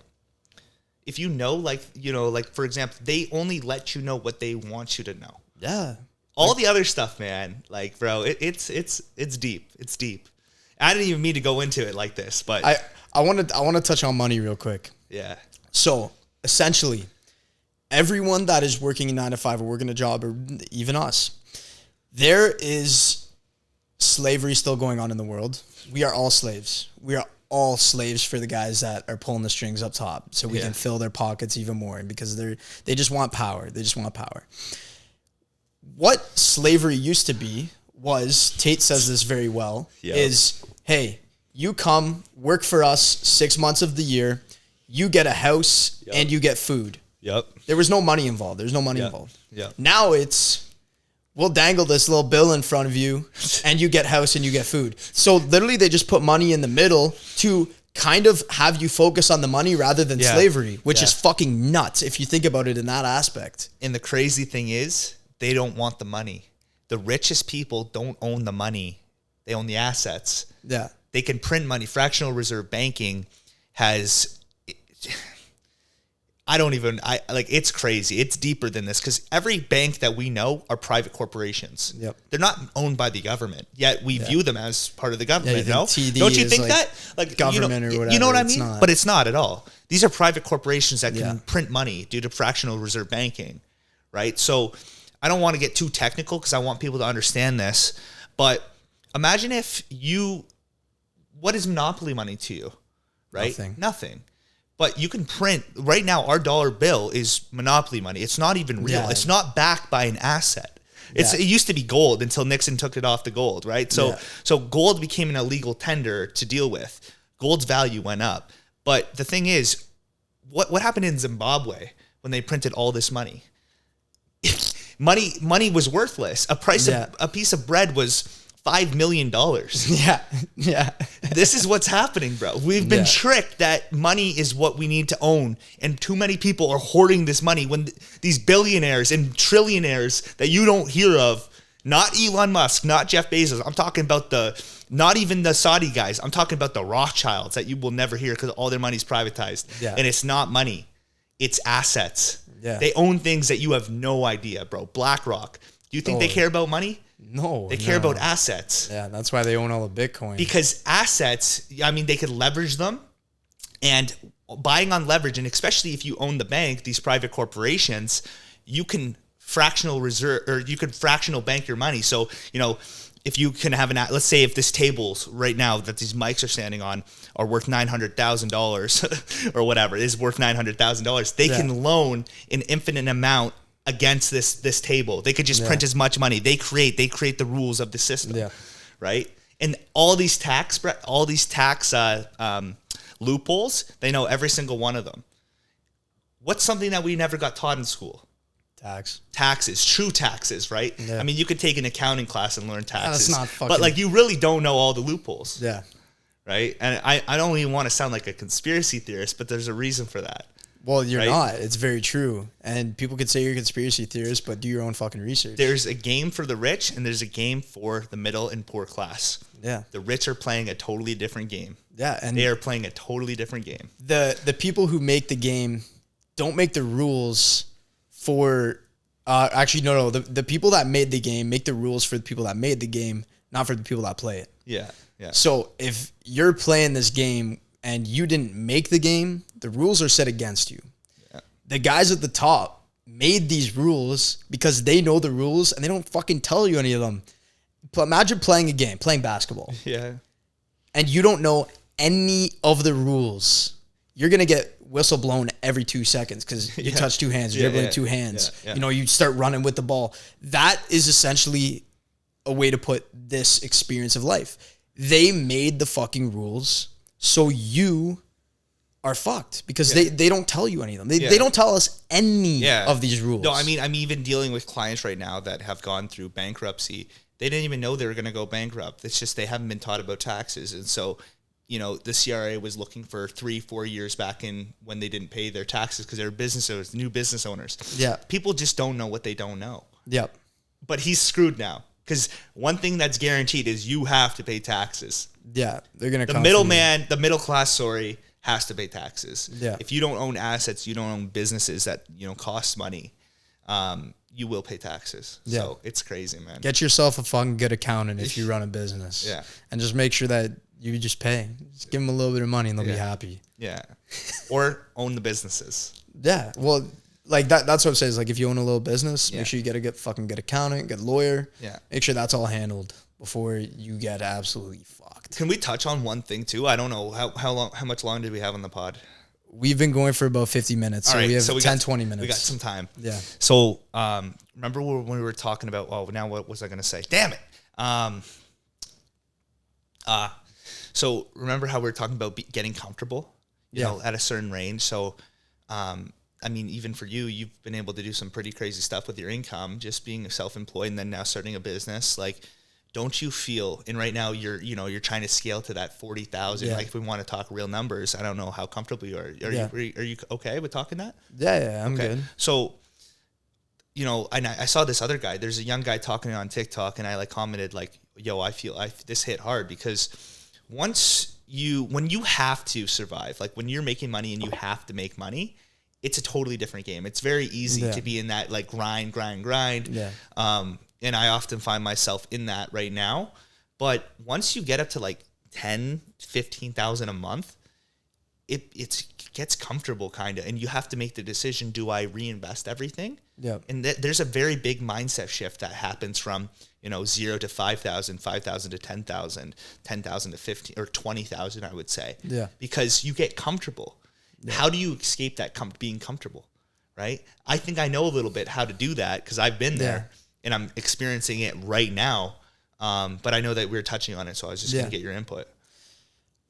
if you know, like, you know, like, for example, they only let you know what they want you to know. Yeah. All the other stuff, man, like, bro, it's deep. It's deep. I didn't even mean to go into it like this, but I want to touch on money real quick. yeah. So essentially, everyone that is working a 9 to 5 or working a job, or even us, there is slavery still going on in the world. We are all slaves. We are all slaves for the guys that are pulling the strings up top, so we can fill their pockets even more. And because they just want power. They just want power. What slavery used to be was, Tate says this very well, is, hey, you come work for us 6 months of the year, you get a house and you get food. Yep. There was no money involved. There's no money involved. Yeah. Now it's, we'll dangle this little bill in front of you and you get house and you get food. So literally they just put money in the middle to kind of have you focus on the money rather than slavery, which is fucking nuts if you think about it in that aspect. And the crazy thing is, they don't want the money. The richest people don't own the money. They own the assets. Yeah. They can print money. Fractional reserve banking has, it's crazy. It's deeper than this, because every bank that we know are private corporations. Yep. They're not owned by the government, yet we view them as part of the government. Yeah, no? TD Don't you think like that? Like government or whatever. You know what I It's mean? not. But it's not at all. These are private corporations that can print money due to fractional reserve banking, right? So I don't want to get too technical because I want people to understand this, but imagine if what is monopoly money to you, right? Nothing. But you can print, right now our dollar bill is monopoly money. It's not even real. It's not backed by an asset. It used to be gold until Nixon took it off the gold, right? So gold became an illegal tender to deal with. Gold's value went up. But the thing is, what happened in Zimbabwe when they printed all this money? Money was worthless. A piece of bread was $5 million. Yeah. This is what's happening, bro. We've been tricked that money is what we need to own, and too many people are hoarding this money when these billionaires and trillionaires that you don't hear of, not Elon Musk, not Jeff Bezos. I'm talking about not even the Saudi guys. I'm talking about the Rothschilds that you will never hear because all their money's privatized. Yeah. And it's not money. It's assets. Yeah. They own things that you have no idea, bro. BlackRock. Do you think they care about money? No. They care about assets. Yeah, that's why they own all the Bitcoin. Because assets, I mean, they could leverage them, and buying on leverage, and especially if you own the bank, these private corporations, you can fractional reserve, or you could fractional bank your money. So, you know, if you can have let's say if this tables right now that these mics are standing on are worth $900,000 or whatever, is worth $900,000, they can loan an infinite amount against this table. They could just print as much money. They create the rules of the system, right? And all these tax loopholes, they know every single one of them. What's something that we never got taught in school? Taxes, true taxes, right? Yeah. I mean, you could take an accounting class and learn taxes, that's not fucking, but like you really don't know all the loopholes. Yeah. Right? And I don't even want to sound like a conspiracy theorist, but there's a reason for that. Well, you're not. It's very true. And people could say you're a conspiracy theorist, but do your own fucking research. There's a game for the rich and there's a game for the middle and poor class. Yeah. The rich are playing a totally different game. Yeah. And they are playing a totally different game. The people who make the game don't make the rules for the people that made the game make the rules for the people that made the game, not for the people that play it. Yeah. So if you're playing this game and you didn't make the game, the rules are set against you. Yeah. The guys at the top made these rules because they know the rules and they don't fucking tell you any of them. But imagine playing a game, playing basketball. Yeah. And you don't know any of the rules. You're going to get whistle blown every 2 seconds because you touch two hands, you're dribbling two hands. You know, you start running with the ball. That is essentially a way to put this experience of life. They made the fucking rules, so you are fucked because they don't tell you any of them. They don't tell us any of these rules. No, I mean, I'm even dealing with clients right now that have gone through bankruptcy. They didn't even know they were going to go bankrupt. It's just they haven't been taught about taxes. And so, you know, the CRA was looking for 3-4 years back in when they didn't pay their taxes because they were business owners, new business owners. Yeah. People just don't know what they don't know. Yep. But he's screwed now because one thing that's guaranteed is you have to pay taxes. Yeah. They're going to the middleman, the middle class, has to pay taxes. Yeah. If you don't own assets, you don't own businesses that, cost money, you will pay taxes. Yeah. So it's crazy, man. Get yourself a fucking good accountant if you run a business. Yeah. And just make sure that you just pay. Just give them a little bit of money and they'll be happy. Yeah. Or own the businesses. Yeah. Well, like that's what I'm saying is like if you own a little business, make sure you get a good accountant, good lawyer. Yeah. Make sure that's all handled before you get absolutely fucked. Can we touch on one thing too? I don't know how much longer do we have on the pod? We've been going for about 50 minutes. So we have 20 minutes. We got some time. Yeah. So remember when we were talking about, now what was I going to say? Damn it. So remember how we were talking about getting comfortable, you know, at a certain range. So, I mean, even for you, you've been able to do some pretty crazy stuff with your income, just being self-employed and then now starting a business. Like, don't you feel, and right now you're trying to scale to that 40,000. Like if we want to talk real numbers, I don't know how comfortable you are. Are you okay with talking that? Yeah, I'm good. So, and I saw this other guy, there's a young guy talking on TikTok and I like commented like, yo, I feel this hit hard because when you have to survive, like when you're making money and you have to make money, it's a totally different game. It's very easy to be in that like grind. Yeah. And I often find myself in that right now. But once you get up to like 10, 15,000 a month, it gets comfortable kind of. And you have to make the decision, do I reinvest everything? Yeah. And there's a very big mindset shift that happens from, 0 to 5,000, 5,000 to 10,000, 10,000 to 15 or 20,000, I would say. Yeah. Because you get comfortable. Yeah. How do you escape that being comfortable? Right? I think I know a little bit how to do that because I've been there. And I'm experiencing it right now. But I know that we're touching on it, so I was just going to get your input.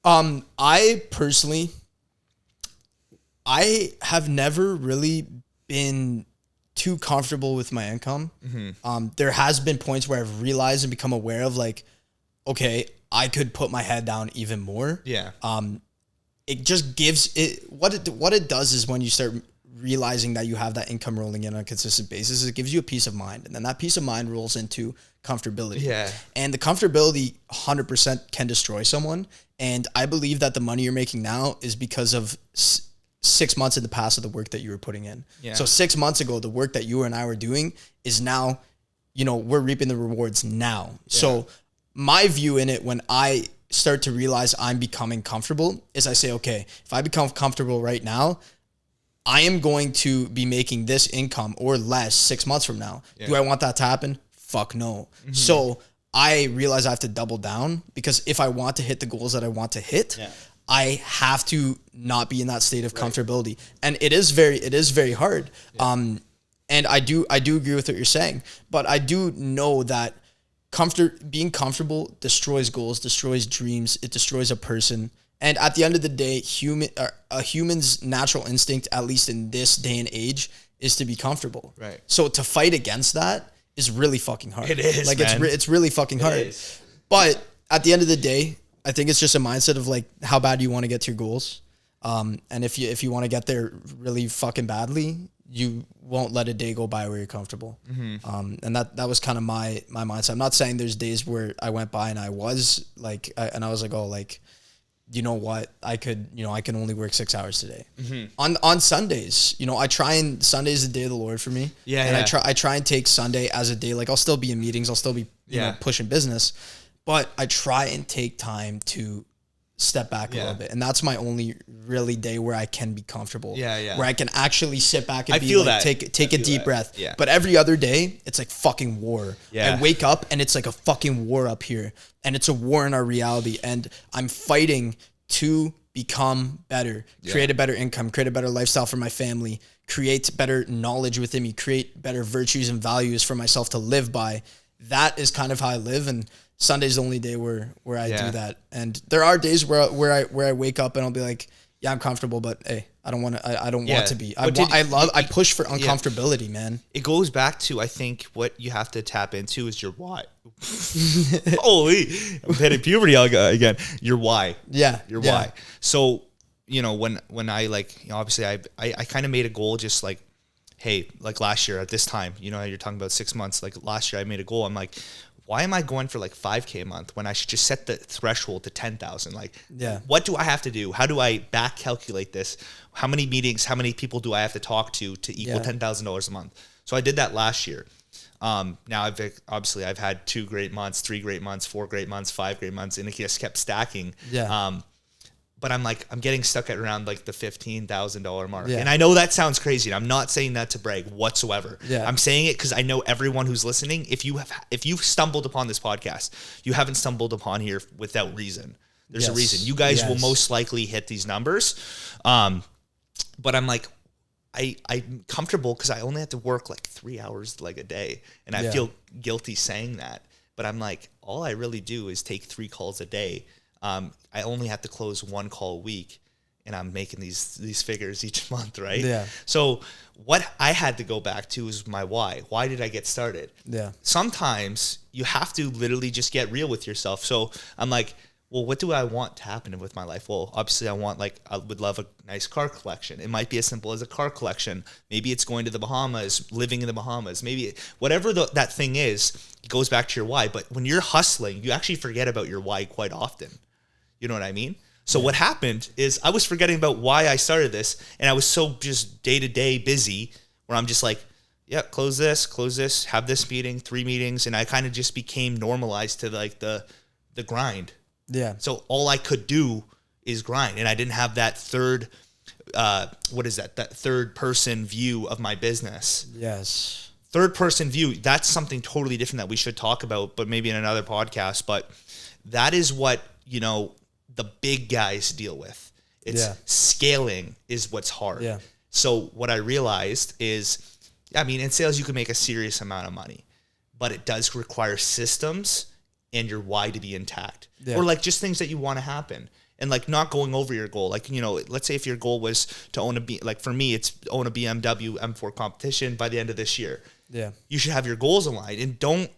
I personally, I have never really been too comfortable with my income. Mm-hmm. There has been points where I've realized and become aware of like, okay, I could put my head down even more. Yeah. It just gives it, what it does is when you start realizing that you have that income rolling in on a consistent basis, it gives you a peace of mind. And then that peace of mind rolls into comfortability. Yeah. And the comfortability 100% can destroy someone. And I believe that the money you're making now is because of 6 months in the past of the work that you were putting in. Yeah. So 6 months ago, the work that you and I were doing is now, we're reaping the rewards now. Yeah. So my view in it, when I start to realize I'm becoming comfortable, is I say, okay, if I become comfortable right now, I am going to be making this income or less 6 months from now. Yeah. Do I want that to happen? Fuck no. Mm-hmm. So I realize I have to double down because if I want to hit the goals that I want to hit, I have to not be in that state of comfortability. And it is very hard. Yeah. And I do agree with what you're saying, but I do know that being comfortable destroys goals, destroys dreams. It destroys a person. And at the end of the day, a human's natural instinct, at least in this day and age, is to be comfortable. Right. So to fight against that is really fucking hard. It is, like man. It's really fucking hard. But at the end of the day, I think it's just a mindset of like how bad do you want to get to your goals. And if you want to get there really fucking badly, you won't let a day go by where you're comfortable. Mm-hmm. And that was kind of my mindset. I'm not saying there's days where I went by and I was like, I was like, oh, like, you know what, I can only work 6 hours today. Mm-hmm. On Sundays, Sunday's the day of the Lord for me. Yeah. And I try and take Sunday as a day. Like I'll still be in meetings. I'll still be, pushing business, but I try and take time to step back a little bit. And that's my only really day where I can be comfortable. Yeah. Where I can actually sit back and take a deep breath. Yeah. But every other day, it's like fucking war. Yeah. I wake up and it's like a fucking war up here. And it's a war in our reality. And I'm fighting to become better, create a better income, create a better lifestyle for my family, create better knowledge within me, create better virtues and values for myself to live by. That is kind of how I live. And Sunday's the only day where I do that. And there are days where I wake up and I'll be like, yeah, I'm comfortable, but hey, I don't want to be. I push for uncomfortability, man. It goes back to, I think what you have to tap into is your why. Holy, I'm hitting puberty again. Your why. Yeah. Your why. So, when I obviously I kind of made a goal just like, hey, like last year at this time, you're talking about 6 months, like last year I made a goal. I'm like, why am I going for like 5K a month when I should just set the threshold to 10,000? Like, what do I have to do? How do I back calculate this? How many meetings, how many people do I have to talk to equal $10,000 a month? So I did that last year. Now I've had 2 great months, 3 great months, 4 great months, 5 great months, and it just kept stacking. But I'm getting stuck at around like the $15,000 mark. And I know that sounds crazy. And I'm not saying that to brag whatsoever. I'm saying it because I know everyone who's listening, if you've stumbled upon this podcast, you haven't stumbled upon here without reason. There's a reason. You guys will most likely hit these numbers. But I'm like, I'm comfortable because I only have to work like 3 hours like a day. And I feel guilty saying that. But I'm like, all I really do is take 3 calls a day. I only have to close 1 call a week, and I'm making these figures each month, right? Yeah. So what I had to go back to is my why. Why did I get started? Yeah. Sometimes you have to literally just get real with yourself. So I'm like, well, what do I want to happen with my life? Well, obviously I would love a nice car collection. It might be as simple as a car collection. Maybe it's going to the Bahamas, living in the Bahamas. Maybe whatever that thing is, it goes back to your why. But when you're hustling, you actually forget about your why quite often. You know what I mean? So what happened is I was forgetting about why I started this, and I was so just day-to-day busy where I'm just like, yeah, close this, have this meeting, 3 meetings, and I kind of just became normalized to like the grind. Yeah. So all I could do is grind, and I didn't have that third third person view of my business. Yes. Third person view, that's something totally different that we should talk about, but maybe in another podcast. But that is what, the big guys deal with. It's scaling is what's hard. Yeah. So what I realized is, in sales, you can make a serious amount of money, but it does require systems and your why to be intact, or like just things that you want to happen, and like not going over your goal. Like, let's say if your goal was to own for me, it's own a BMW M4 competition by the end of this year. Yeah. You should have your goals aligned, and don't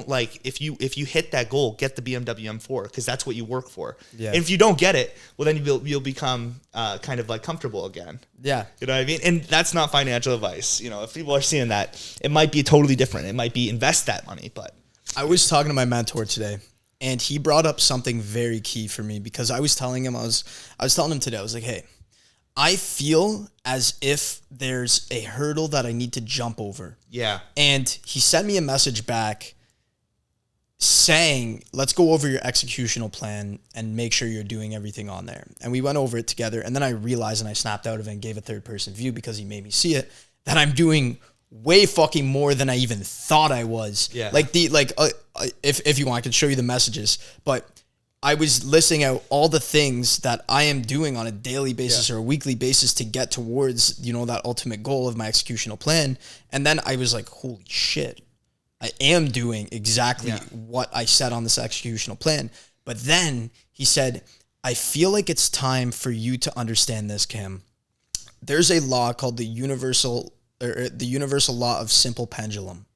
like, if you hit that goal, get the BMW M4 because that's what you work for. Yeah. And if you don't get it, well, then you'll become kind of like comfortable again. Yeah. You know what I mean? And that's not financial advice. If people are seeing that, it might be totally different. It might be invest that money, but. I was talking to my mentor today, and he brought up something very key for me because I was telling him, I was telling him today, I was like, hey, I feel as if there's a hurdle that I need to jump over. Yeah. And he sent me a message back saying, let's go over your executional plan and make sure you're doing everything on there. And we went over it together. And then I realized, and I snapped out of it and gave a 3rd-person view because he made me see it, that I'm doing way fucking more than I even thought I was. Yeah. If you want, I can show you the messages, but I was listing out all the things that I am doing on a daily basis or a weekly basis to get towards, that ultimate goal of my executional plan. And then I was like, holy shit, I am doing exactly what I said on this executional plan. But then he said, I feel like it's time for you to understand this, Cam. There's a law called the universal law of simple pendulum.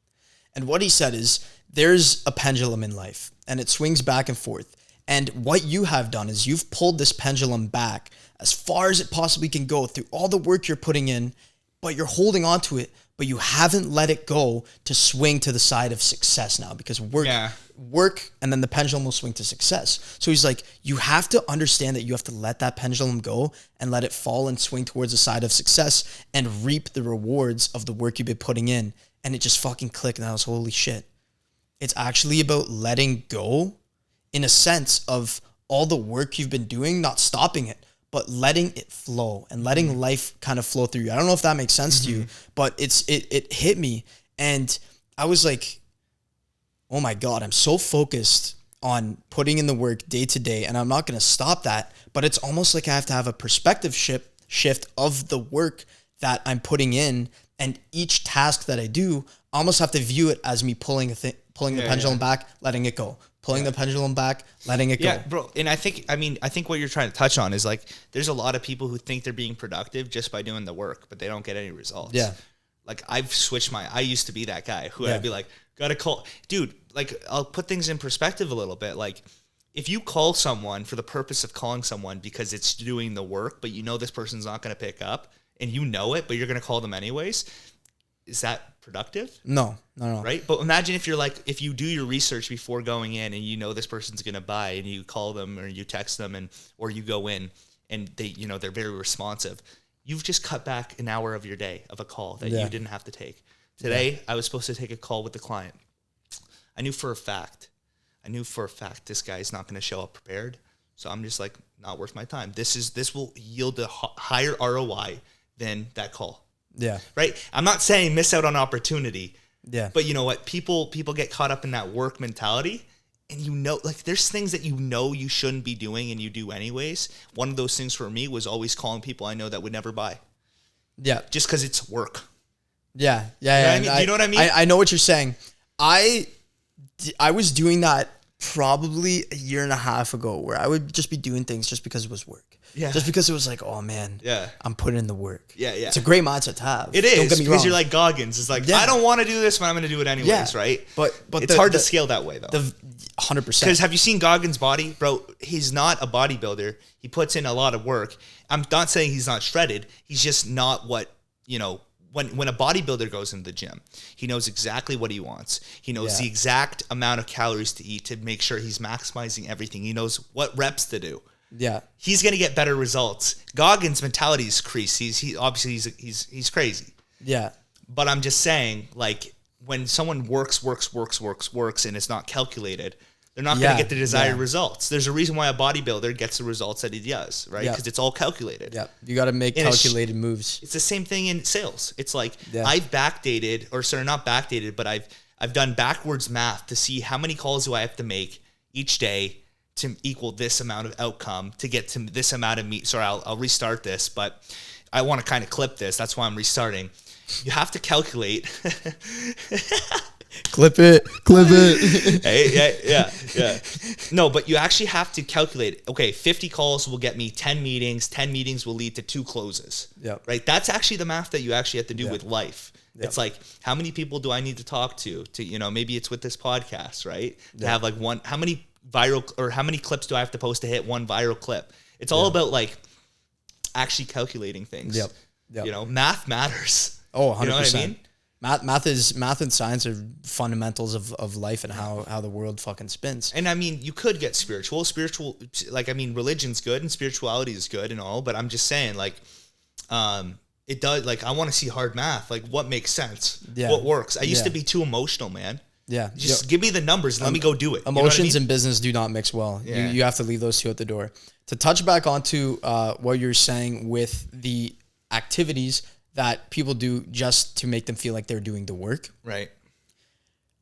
And what he said is, there's a pendulum in life and it swings back and forth. And what you have done is you've pulled this pendulum back as far as it possibly can go through all the work you're putting in, but you're holding on to it, but you haven't let it go to swing to the side of success now, because work, and then the pendulum will swing to success. So he's like, you have to understand that you have to let that pendulum go and let it fall and swing towards the side of success and reap the rewards of the work you've been putting in. And it just fucking clicked, and I was, holy shit. It's actually about letting go, in a sense, of all the work you've been doing, not stopping it, but letting it flow and letting life kind of flow through you. I don't know if that makes sense to you, but it hit me. And I was like, oh my God, I'm so focused on putting in the work day to day, and I'm not going to stop that. But it's almost like I have to have a perspective shift of the work that I'm putting in, and each task that I do, I almost have to view it as me pulling the pendulum back, letting it go. Pulling the pendulum back, letting it go. Yeah, bro. And I think what you're trying to touch on is like, there's a lot of people who think they're being productive just by doing the work, but they don't get any results. Yeah. Like, I've switched I used to be that guy who I'd be like, gotta call. Dude, like, I'll put things in perspective a little bit. Like, if you call someone for the purpose of calling someone because it's doing the work, but this person's not going to pick up, and you know it, but you're going to call them anyways, is that productive? No. Right? But imagine if if you do your research before going in and you know this person's going to buy and you call them or you text them or you go in and they, they're very responsive. You've just cut back an hour of your day of a call that you didn't have to take. Today, I was supposed to take a call with the client. I knew for a fact this guy's not going to show up prepared. So I'm just like, not worth my time. This will yield a higher ROI than that call. Yeah. Right? I'm not saying miss out on opportunity. Yeah. But you know what? People get caught up in that work mentality, and there's things that you shouldn't be doing and you do anyways. One of those things for me was always calling people I know that would never buy. Yeah. Just because it's work. Yeah. You know what I mean? Do you know what I mean? I know what you're saying. I was doing that probably a year and a half ago, where I would just be doing things just because it was work. Yeah. Just because it was like, oh man, I'm putting in the work. Yeah, yeah. It's a great mindset to have. It is. Don't get me because wrong. you're like Goggins. It's like, I don't want to do this, but I'm going to do it anyways, right? But it's hard to scale that way, though. 100%. Because have you seen Goggins' body? Bro, he's not a bodybuilder. He puts in a lot of work. I'm not saying he's not shredded. He's just not what, when a bodybuilder goes into the gym, he knows exactly what he wants. He knows the exact amount of calories to eat to make sure he's maximizing everything. He knows what reps to do. Yeah. He's going to get better results. Goggins' mentality is crazy. He's crazy. Yeah. But I'm just saying, like, when someone works, and it's not calculated, they're not going to get the desired results. There's a reason why a bodybuilder gets the results that he does, right? Because it's all calculated. Yeah. You got to make calculated moves. It's the same thing in sales. It's like I've backdated, or sorry, not backdated, but I've done backwards math to see how many calls do I have to make each day to equal this amount of outcome to get to this amount of meat. Sorry, I'll restart this, but I want to kind of clip this. That's why I'm restarting. You have to calculate. Clip it. Hey, yeah. No, but you actually have to calculate, okay, 50 calls will get me 10 meetings. 10 meetings will lead to 2 closes. Yeah. Right? That's actually the math that you actually have to do with life. Yep. It's like, how many people do I need to talk to, maybe it's with this podcast, right? To have like how many viral, or how many clips do I have to post to hit one viral clip? It's all about like actually calculating things. Yep. Math matters. Oh, 100%. You know what I mean? Math and science are fundamentals of life and how the world fucking spins. And I mean, you could get spiritual, religion's good and spirituality is good and all, but I'm just saying, like, it does, like, I want to see hard math, like what makes sense, what works. I used to be too emotional, man. Yeah. Just give me the numbers and let me go do it. Emotions and business do not mix well. Yeah. You have to leave those two at the door. To touch back onto what you're saying with the activities that people do just to make them feel like they're doing the work. Right.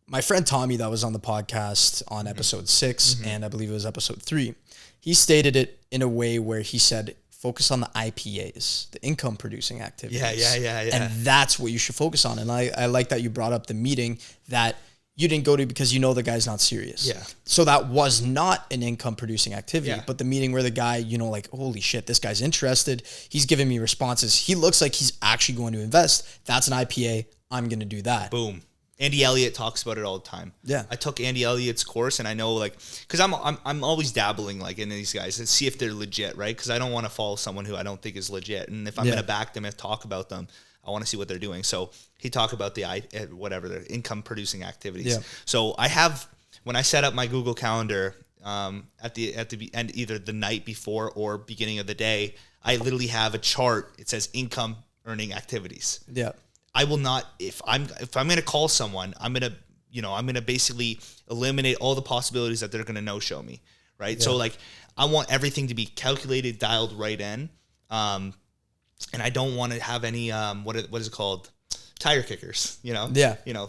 My friend Tommy, that was on the podcast on episode 6, and I believe it was episode 3, he stated it in a way where he said, focus on the IPAs, the income producing activities. Yeah. And that's what you should focus on. And I like that you brought up the meeting that you didn't go to because you know the guy's not serious. Yeah. So that was not an income producing activity, but the meeting where the guy, like, holy shit, this guy's interested. He's giving me responses. He looks like he's actually going to invest. That's an IPA. I'm going to do that. Boom. Andy Elliott talks about it all the time. Yeah. I took Andy Elliott's course, and I know, like, because I'm always dabbling, like, in these guys and see if they're legit, right? Because I don't want to follow someone who I don't think is legit. And if I'm going to back them and talk about them, I want to see what they're doing. So he talked about the income producing activities. Yeah. So I have, when I set up my Google Calendar at the end, either the night before or beginning of the day, I literally have a chart. It says income earning activities. Yeah. I will not, if I'm going to call someone, I'm going to basically eliminate all the possibilities that they're going to no-show me. Right. Yeah. So like, I want everything to be calculated, dialed right in. And I don't want to have any, what is it called? Tire kickers, Yeah.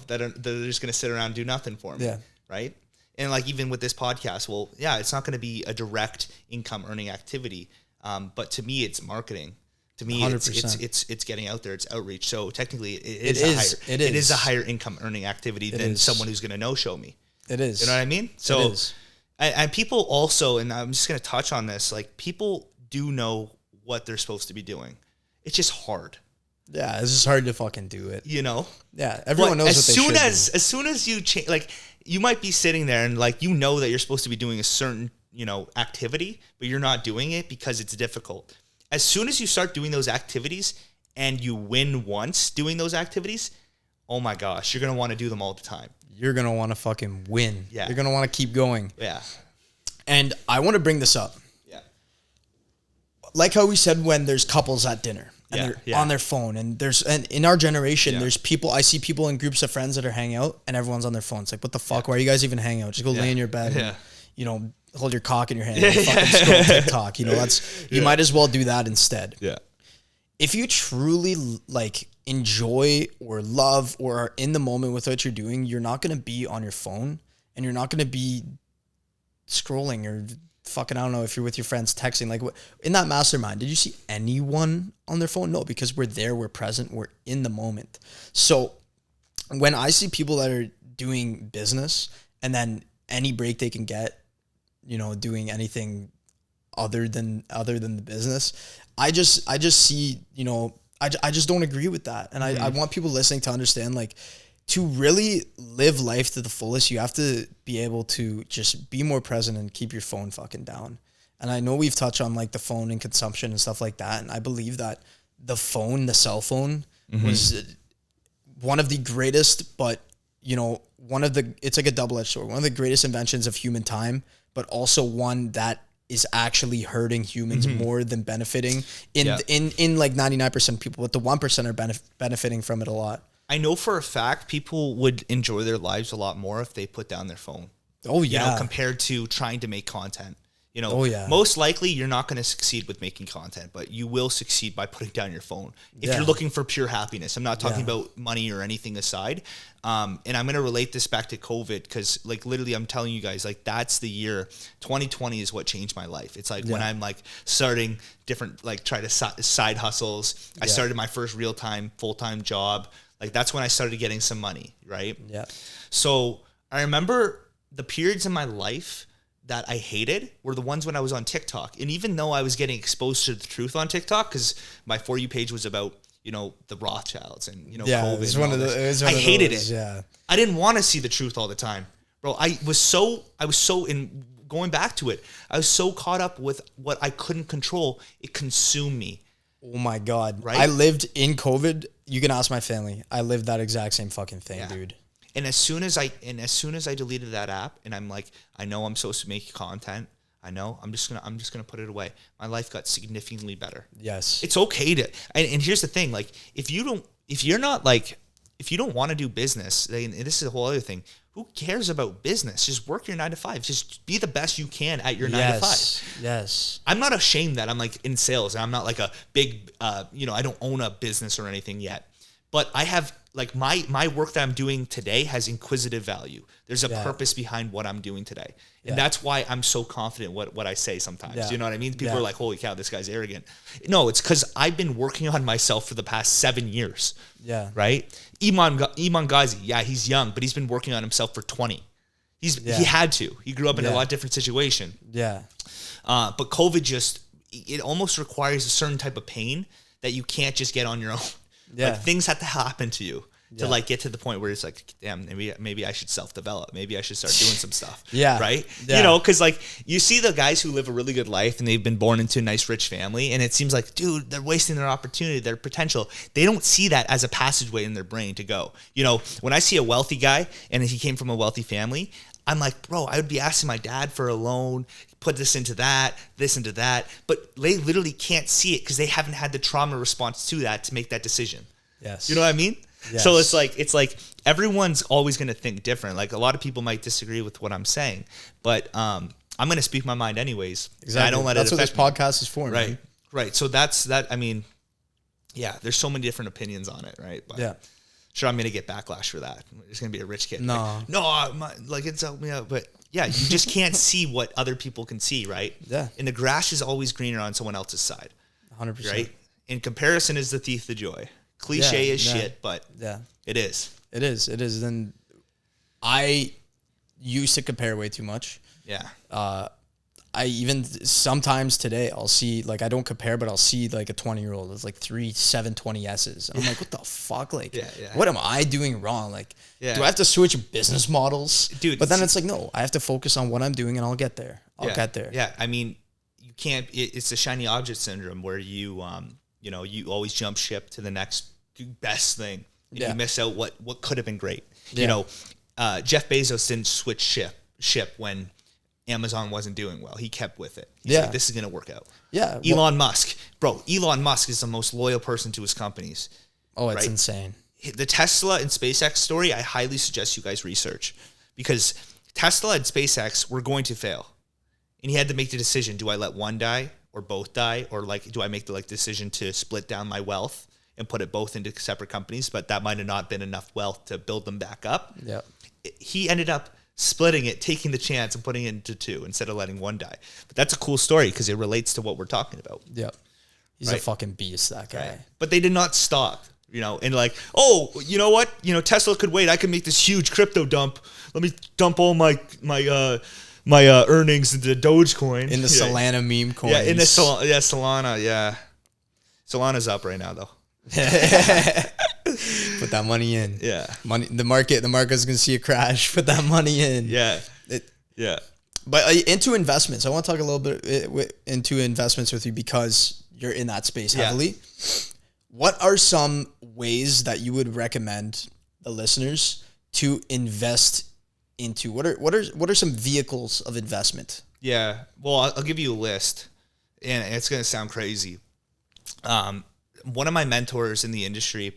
That are just going to sit around and do nothing for me. Yeah. Right. And like, even with this podcast, well, yeah, it's not going to be a direct income earning activity. But to me, it's marketing. To me, it's getting out there. It's outreach. So technically, it is a higher income earning activity than someone who's going to no-show me. It is. You know what I mean? So, it is. And people also, and I'm just going to touch on this, like, people do know what they're supposed to be doing. It's just hard. Yeah, it's just hard to fucking do it. Yeah, everyone knows what they should do. As soon as you change, like, you might be sitting there and, like, you know that you're supposed to be doing a certain, activity, but you're not doing it because it's difficult. As soon as you start doing those activities and you win once doing those activities, oh my gosh, you're going to want to do them all the time. You're going to want to fucking win. Yeah. You're going to want to keep going. Yeah. And I want to bring this up. Yeah. Like how we said when there's couples at dinner and they're on their phone, and in our generation, there's people, I see people in groups of friends that are hanging out and everyone's on their phone. It's like, what the fuck? Why are you guys even hanging out? Just go lay in your bed and, you know, hold your cock in your hand and fucking scroll TikTok. You know, you might as well do that instead. Yeah. If you truly like enjoy or love or are in the moment with what you're doing, you're not going to be on your phone and you're not going to be scrolling or fucking, I don't know, if you're with your friends texting. Like, in that mastermind, did you see anyone on their phone? No, because we're there, we're present, we're in the moment. So when I see people that are doing business and then any break they can get, you know, doing anything other than the business, I just see, you know, I just don't agree with that. And I want people listening to understand, like, to really live life to the fullest, you have to be able to just be more present and keep your phone fucking down. And I know we've touched on like the phone and consumption and stuff like that. And I believe that the cell phone was one of the greatest, but you know, it's like a double-edged sword, one of the greatest inventions of human time, but also one that is actually hurting humans more than benefiting in like 99% of people, but the 1% are benefiting from it a lot. I know for a fact people would enjoy their lives a lot more if they put down their phone. Oh yeah. You know, compared to trying to make content. You know, oh, yeah. Most likely you're not going to succeed with making content, but you will succeed by putting down your phone. If you're looking for pure happiness, I'm not talking about money or anything aside. And I'm going to relate this back to COVID because like literally I'm telling you guys, like that's the year 2020 is what changed my life. It's like when I'm like starting different, like try to side hustles. I started my first full-time job. Like that's when I started getting some money. Right. Yeah. So I remember the periods in my life that I hated were the ones when I was on TikTok. And even though I was getting exposed to the truth on TikTok, because my For You page was about, you know, the Rothschilds and, you know, COVID. I hated it. Yeah. I didn't want to see the truth all the time. Bro, I was so in going back to it, I was so caught up with what I couldn't control. It consumed me. Oh my God. Right? I lived in COVID. You can ask my family. I lived that exact same fucking thing, dude. And as soon as I deleted that app and I'm like, I know I'm supposed to make content. I know I'm just gonna put it away. My life got significantly better. Yes. It's okay to, and here's the thing, like if you don't want to do business, and this is a whole other thing. Who cares about business? Just work your 9 to 5. Just be the best you can at your 9 to 5. Yes. I'm not ashamed that I'm like in sales and I'm not like a big, I don't own a business or anything yet. But I have like my work that I'm doing today has inquisitive value. There's a purpose behind what I'm doing today. And that's why I'm so confident what I say sometimes. Yeah. You know what I mean? People are like, holy cow, this guy's arrogant. No, it's because I've been working on myself for the past 7 years. Yeah. Right? Iman Ghazi, he's young, but he's been working on himself for 20. He had to. He grew up in a lot different situation. Yeah. But COVID it almost requires a certain type of pain that you can't just get on your own. Yeah. Like things have to happen to you to like get to the point where it's like, damn, maybe I should self-develop. Maybe I should start doing some stuff. Right. Yeah. You know, cause like you see the guys who live a really good life and they've been born into a nice, rich family. And it seems like, dude, they're wasting their opportunity, their potential. They don't see that as a passageway in their brain to go, you know, when I see a wealthy guy and he came from a wealthy family, I'm like, bro, I would be asking my dad for a loan, put this into that, but they literally can't see it because they haven't had the trauma response to that to make that decision. Yes. You know what I mean? Yes. So it's like everyone's always going to think different. Like a lot of people might disagree with what I'm saying, but I'm going to speak my mind anyways. Exactly. I don't let that's it affect what this podcast is for. Right. Man. Right. So that's that. I mean, there's so many different opinions on it. Right. But sure, I'm going to get backlash for that. There's going to be a rich kid. No, it's helped me out. But yeah, you just can't see what other people can see, right? Yeah. And the grass is always greener on someone else's side. 100%. Right? And comparison is the thief of joy. Cliche is shit, but it is. It is. It is. And I used to compare way too much. Yeah. I even sometimes today I'll see, like, I don't compare, but I'll see like a 20-year-old with like 3 720Ss. And I'm like, what the fuck? Like, what am I doing wrong? Like, do I have to switch business models? Dude, but then it's like, no, I have to focus on what I'm doing and I'll get there. I'll get there. Yeah. I mean, you can't, it's the shiny object syndrome where you always jump ship to the next best thing. and Yeah. you miss out what could have been great. Yeah. You know, Jeff Bezos didn't switch ship when Amazon wasn't doing well. He kept with it. He's Yeah. like, this is gonna work out. Yeah. Elon Musk, bro. Elon Musk is the most loyal person to his companies. Oh, it's right? insane. The Tesla and SpaceX story, I highly suggest you guys research, because Tesla and SpaceX were going to fail, and he had to make the decision: do I let one die or both die, or like do I make the decision to split down my wealth and put it both into separate companies? But that might have not been enough wealth to build them back up. Yeah. He ended up splitting it, taking the chance, and putting it into two instead of letting one die. But that's a cool story because it relates to what we're talking about. Yeah. He's a Right. fucking beast, that guy. Right. But they did not stop, you know, and like, oh, you know what? You know, Tesla could wait. I can make this huge crypto dump. Let me dump all my earnings into Dogecoin. In the Solana meme coins. Yeah, in the Solana, yeah. Solana's up right now though. Put that money in. Yeah. The market's gonna see a crash. Put that money in. Yeah. It, Yeah. but into investments, I want to talk a little bit into investments with you because you're in that space heavily. What are some ways that you would recommend the listeners to invest into? What are some vehicles of investment? Yeah. Well, I'll give you a list, and it's going to sound crazy. One of my mentors in the industry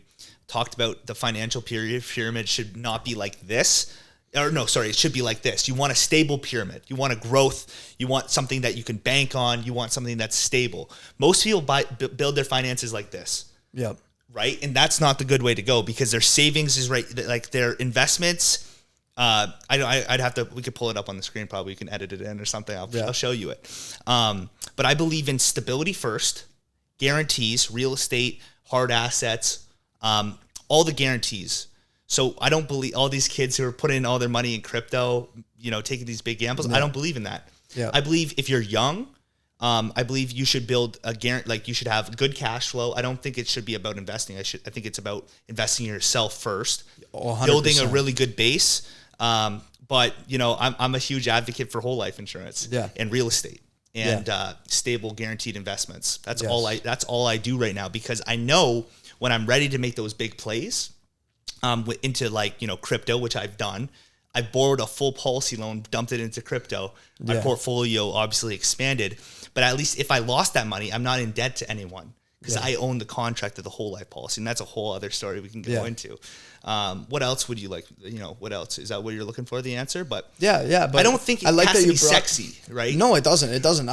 talked about the financial pyramid should not be like this. Or no, sorry, it should be like this. You want a stable pyramid. You want a growth. You want something that you can bank on. You want something that's stable. Most people build their finances like this. Yep. Right? And that's not the good way to go because their savings is right, like their investments. I'd have to, we could pull it up on the screen probably. You can edit it in or something. I'll show you it. But I believe in stability first, guarantees, real estate, hard assets, all the guarantees. So I don't believe all these kids who are putting all their money in crypto, you know, taking these big gambles. I don't believe in that. Yeah. I believe if you're young, I believe you should build a guarantee, like you should have good cash flow. I don't think it should be about investing. I think it's about investing in yourself first, 100%. building a really good base. But you know, I'm a huge advocate for whole life insurance and real estate and stable guaranteed investments. That's all I do right now because I know when I'm ready to make those big plays, into like, you know, crypto, which I've done. I borrowed a full policy loan, dumped it into crypto. My portfolio obviously expanded, but at least if I lost that money, I'm not in debt to anyone because I own the contract of the whole life policy. And that's a whole other story we can go into. What else would you like? You know, what else? Is that what you're looking for, the answer? But yeah, but I don't think it has to be sexy, right? No, it doesn't. It doesn't.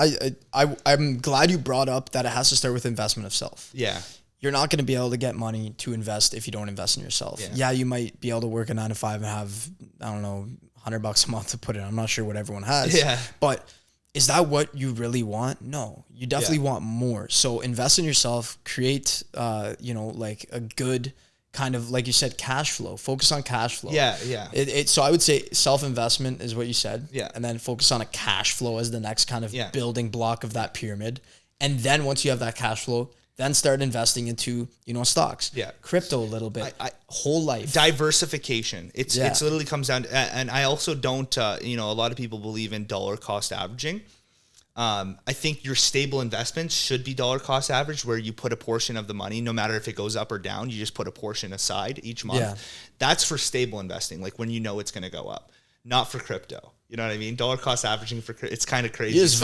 I'm glad you brought up that it has to start with investment of self. Yeah. You're not going to be able to get money to invest if you don't invest in yourself. Yeah, you might be able to work a 9 to 5 and have, I don't know, $100 a month to put in. I'm not sure what everyone has. Yeah. But is that what you really want? No, you definitely want more. So invest in yourself, create, like a good kind of, like you said, cash flow. Focus on cash flow. Yeah. So I would say self-investment is what you said. Yeah. And then focus on a cash flow as the next kind of building block of that pyramid. And then once you have that cash flow, then start investing into, you know, stocks, crypto a little bit, whole life. Diversification. It's literally comes down to, and I also don't, a lot of people believe in dollar cost averaging. I think your stable investments should be dollar cost average where you put a portion of the money, no matter if it goes up or down, you just put a portion aside each month. Yeah. That's for stable investing, like when you know it's going to go up, not for crypto. You know what I mean? Dollar cost averaging for it's kind of crazy. You just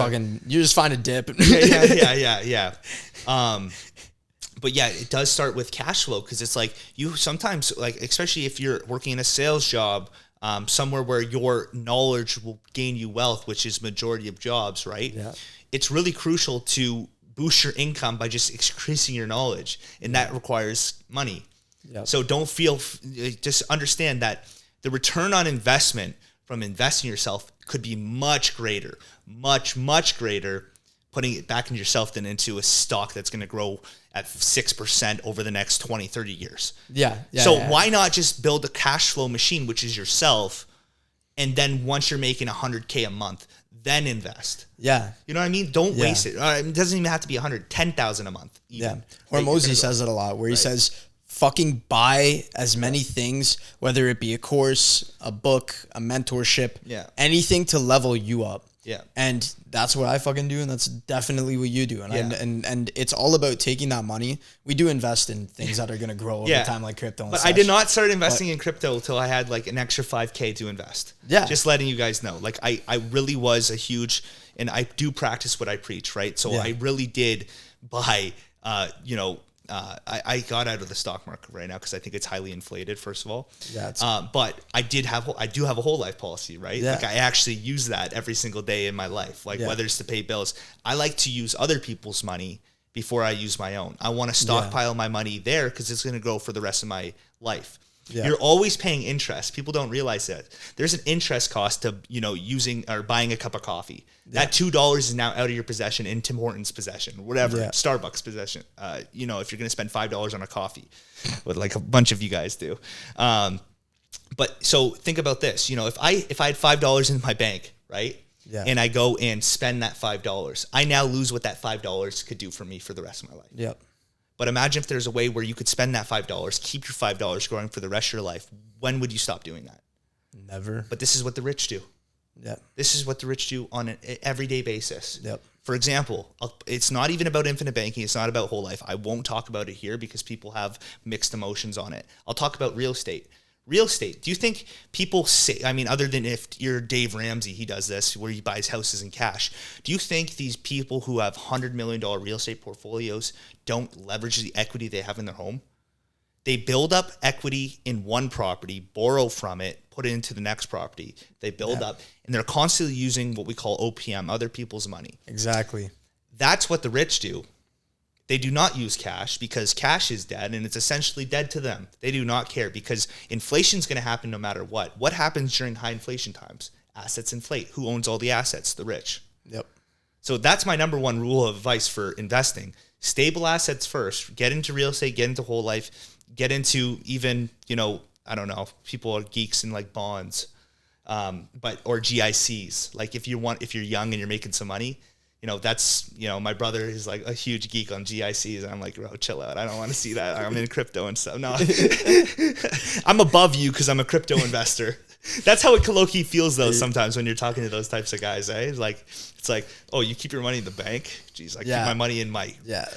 find a dip. Yeah. But yeah, it does start with cash flow because it's like you sometimes, like especially if you're working in a sales job, somewhere where your knowledge will gain you wealth, which is majority of jobs, right? Yeah. It's really crucial to boost your income by just increasing your knowledge, and that requires money. Yep. So just understand that the return on investment from investing in yourself could be much greater, much greater, putting it back into yourself than into a stock that's going to grow at 6% over the next 20, 30 years. So why not just build a cash flow machine, which is yourself, and then once you're making $100K a month, then invest. Yeah. You know what I mean? Don't waste it. It doesn't even have to be 10,000 a month. Even. Yeah. Hormozy says it a lot where he says, fucking buy as many things, whether it be a course, a book, a mentorship, anything to level you up. Yeah. And that's what I fucking do, and that's definitely what you do. And Yeah. and it's all about taking that money. We do invest in things that are gonna grow over time, like crypto and But such. I did not start investing in crypto until I had like an extra 5K to invest. Yeah. Just letting you guys know. Like I really was a huge, and I do practice what I preach, right? So I really did buy, I got out of the stock market right now because I think it's highly inflated, first of all. Yeah, but I do have a whole life policy, right? Yeah. Like I actually use that every single day in my life, like whether it's to pay bills. I like to use other people's money before I use my own. I want to stockpile my money there because it's going to grow for the rest of my life. Yeah. You're always paying interest. People don't realize that. There's an interest cost to, using or buying a cup of coffee. That $2 is now out of your possession, in Tim Hortons' possession, whatever, Starbucks possession. If you're going to spend $5 on a coffee, what like a bunch of you guys do. But so think about this, if I had $5 in my bank, right? Yeah. And I go and spend that $5, I now lose what that $5 could do for me for the rest of my life. Yep. But imagine if there's a way where you could spend that $5, keep your $5 growing for the rest of your life. When would you stop doing that? Never. But this is what the rich do. Yep. This is what the rich do on an everyday basis. Yep. For example, it's not even about infinite banking. It's not about whole life. I won't talk about it here because people have mixed emotions on it. I'll talk about real estate. Real estate. Do you think people say, other than if you're Dave Ramsey, he does this where he buys houses in cash. Do you think these people who have $100 million real estate portfolios don't leverage the equity they have in their home? They build up equity in one property, borrow from it, put it into the next property. They build up, and they're constantly using what we call OPM, other people's money. Exactly. That's what the rich do. They do not use cash because cash is dead and it's essentially dead to them. They do not care because inflation's going to happen no matter what. What happens during high inflation times? Assets inflate. Who owns all the assets? The rich. Yep. So that's my number one rule of advice for investing. Stable assets first. Get into real estate, get into whole life, get into even, I don't know, people are geeks in like bonds, or GICs. Like if you're young and you're making some money, that's, my brother is like a huge geek on GICs. And I'm like, bro, chill out. I don't want to see that. I'm in crypto and stuff. No, I'm above you because I'm a crypto investor. That's how it low-key feels though sometimes when you're talking to those types of guys, eh? It's like, oh, you keep your money in the bank? Jeez, I keep my money in my... Yeah.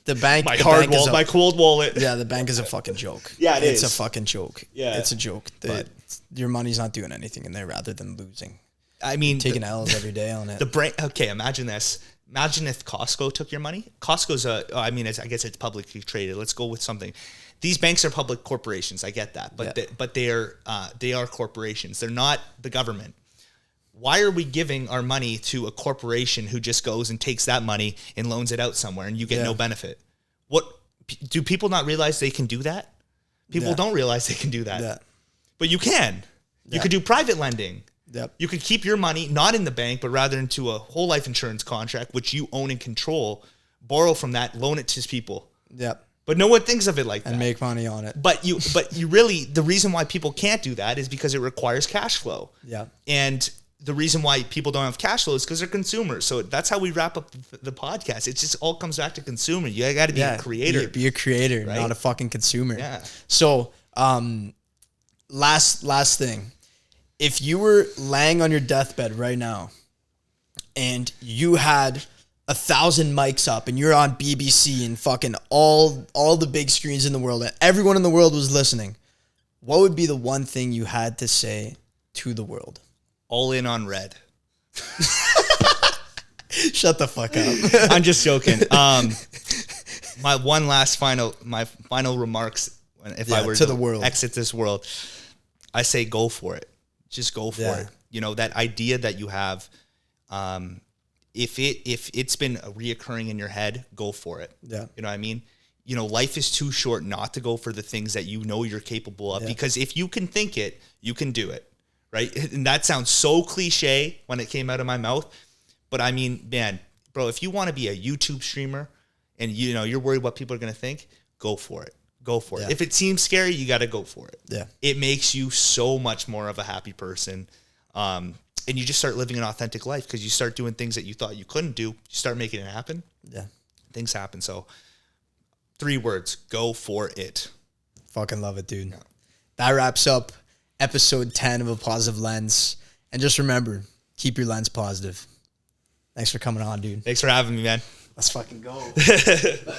The bank... my hard wallet, my cold wallet. Yeah, the bank is a fucking joke. Yeah, it's a fucking joke. Yeah. It's a joke. But your money's not doing anything in there rather than losing. Taking L's every day on it. The brain. Okay, imagine this. Imagine if Costco took your money. Costco's I guess it's publicly traded. Let's go with something. These banks are public corporations. I get that, but they are corporations. They're not the government. Why are we giving our money to a corporation who just goes and takes that money and loans it out somewhere and you get no benefit? What do people not realize they can do that? People don't realize they can do that. Yeah. But you can. You could do private lending. Yep. You could keep your money not in the bank, but rather into a whole life insurance contract, which you own and control, borrow from that, loan it to people. Yep. But no one thinks of it like that. And make money on it. But you really, the reason why people can't do that is because it requires cash flow. Yeah. And the reason why people don't have cash flow is because they're consumers. So that's how we wrap up the podcast. It just all comes back to consumer. You got to be a creator. Be a creator, right? not a fucking consumer. Yeah. So, last thing. If you were laying on your deathbed right now and you had 1,000 mics up and you're on BBC and fucking all the big screens in the world and everyone in the world was listening, what would be the one thing you had to say to the world? All in on red. Shut the fuck up. I'm just joking. My final remarks, if I were to the world. exit this world, I say go for it. Just go for it. That idea that you have, if it's been reoccurring in your head, go for it. Yeah. You know what I mean? Life is too short not to go for the things that you're capable of, because if you can think it, you can do it. Right? And that sounds so cliche when it came out of my mouth, but I mean, man, bro, if you want to be a YouTube streamer and you're worried what people are going to think, go for it. Go for it. If it seems scary, you got to go for it. Yeah. It makes you so much more of a happy person. And you just start living an authentic life because you start doing things that you thought you couldn't do. You start making it happen. Yeah. Things happen. So 3 words, go for it. Fucking love it, dude. Yeah. That wraps up episode 10 of A Positive Lens. And just remember, keep your lens positive. Thanks for coming on, dude. Thanks for having me, man. Let's fucking go.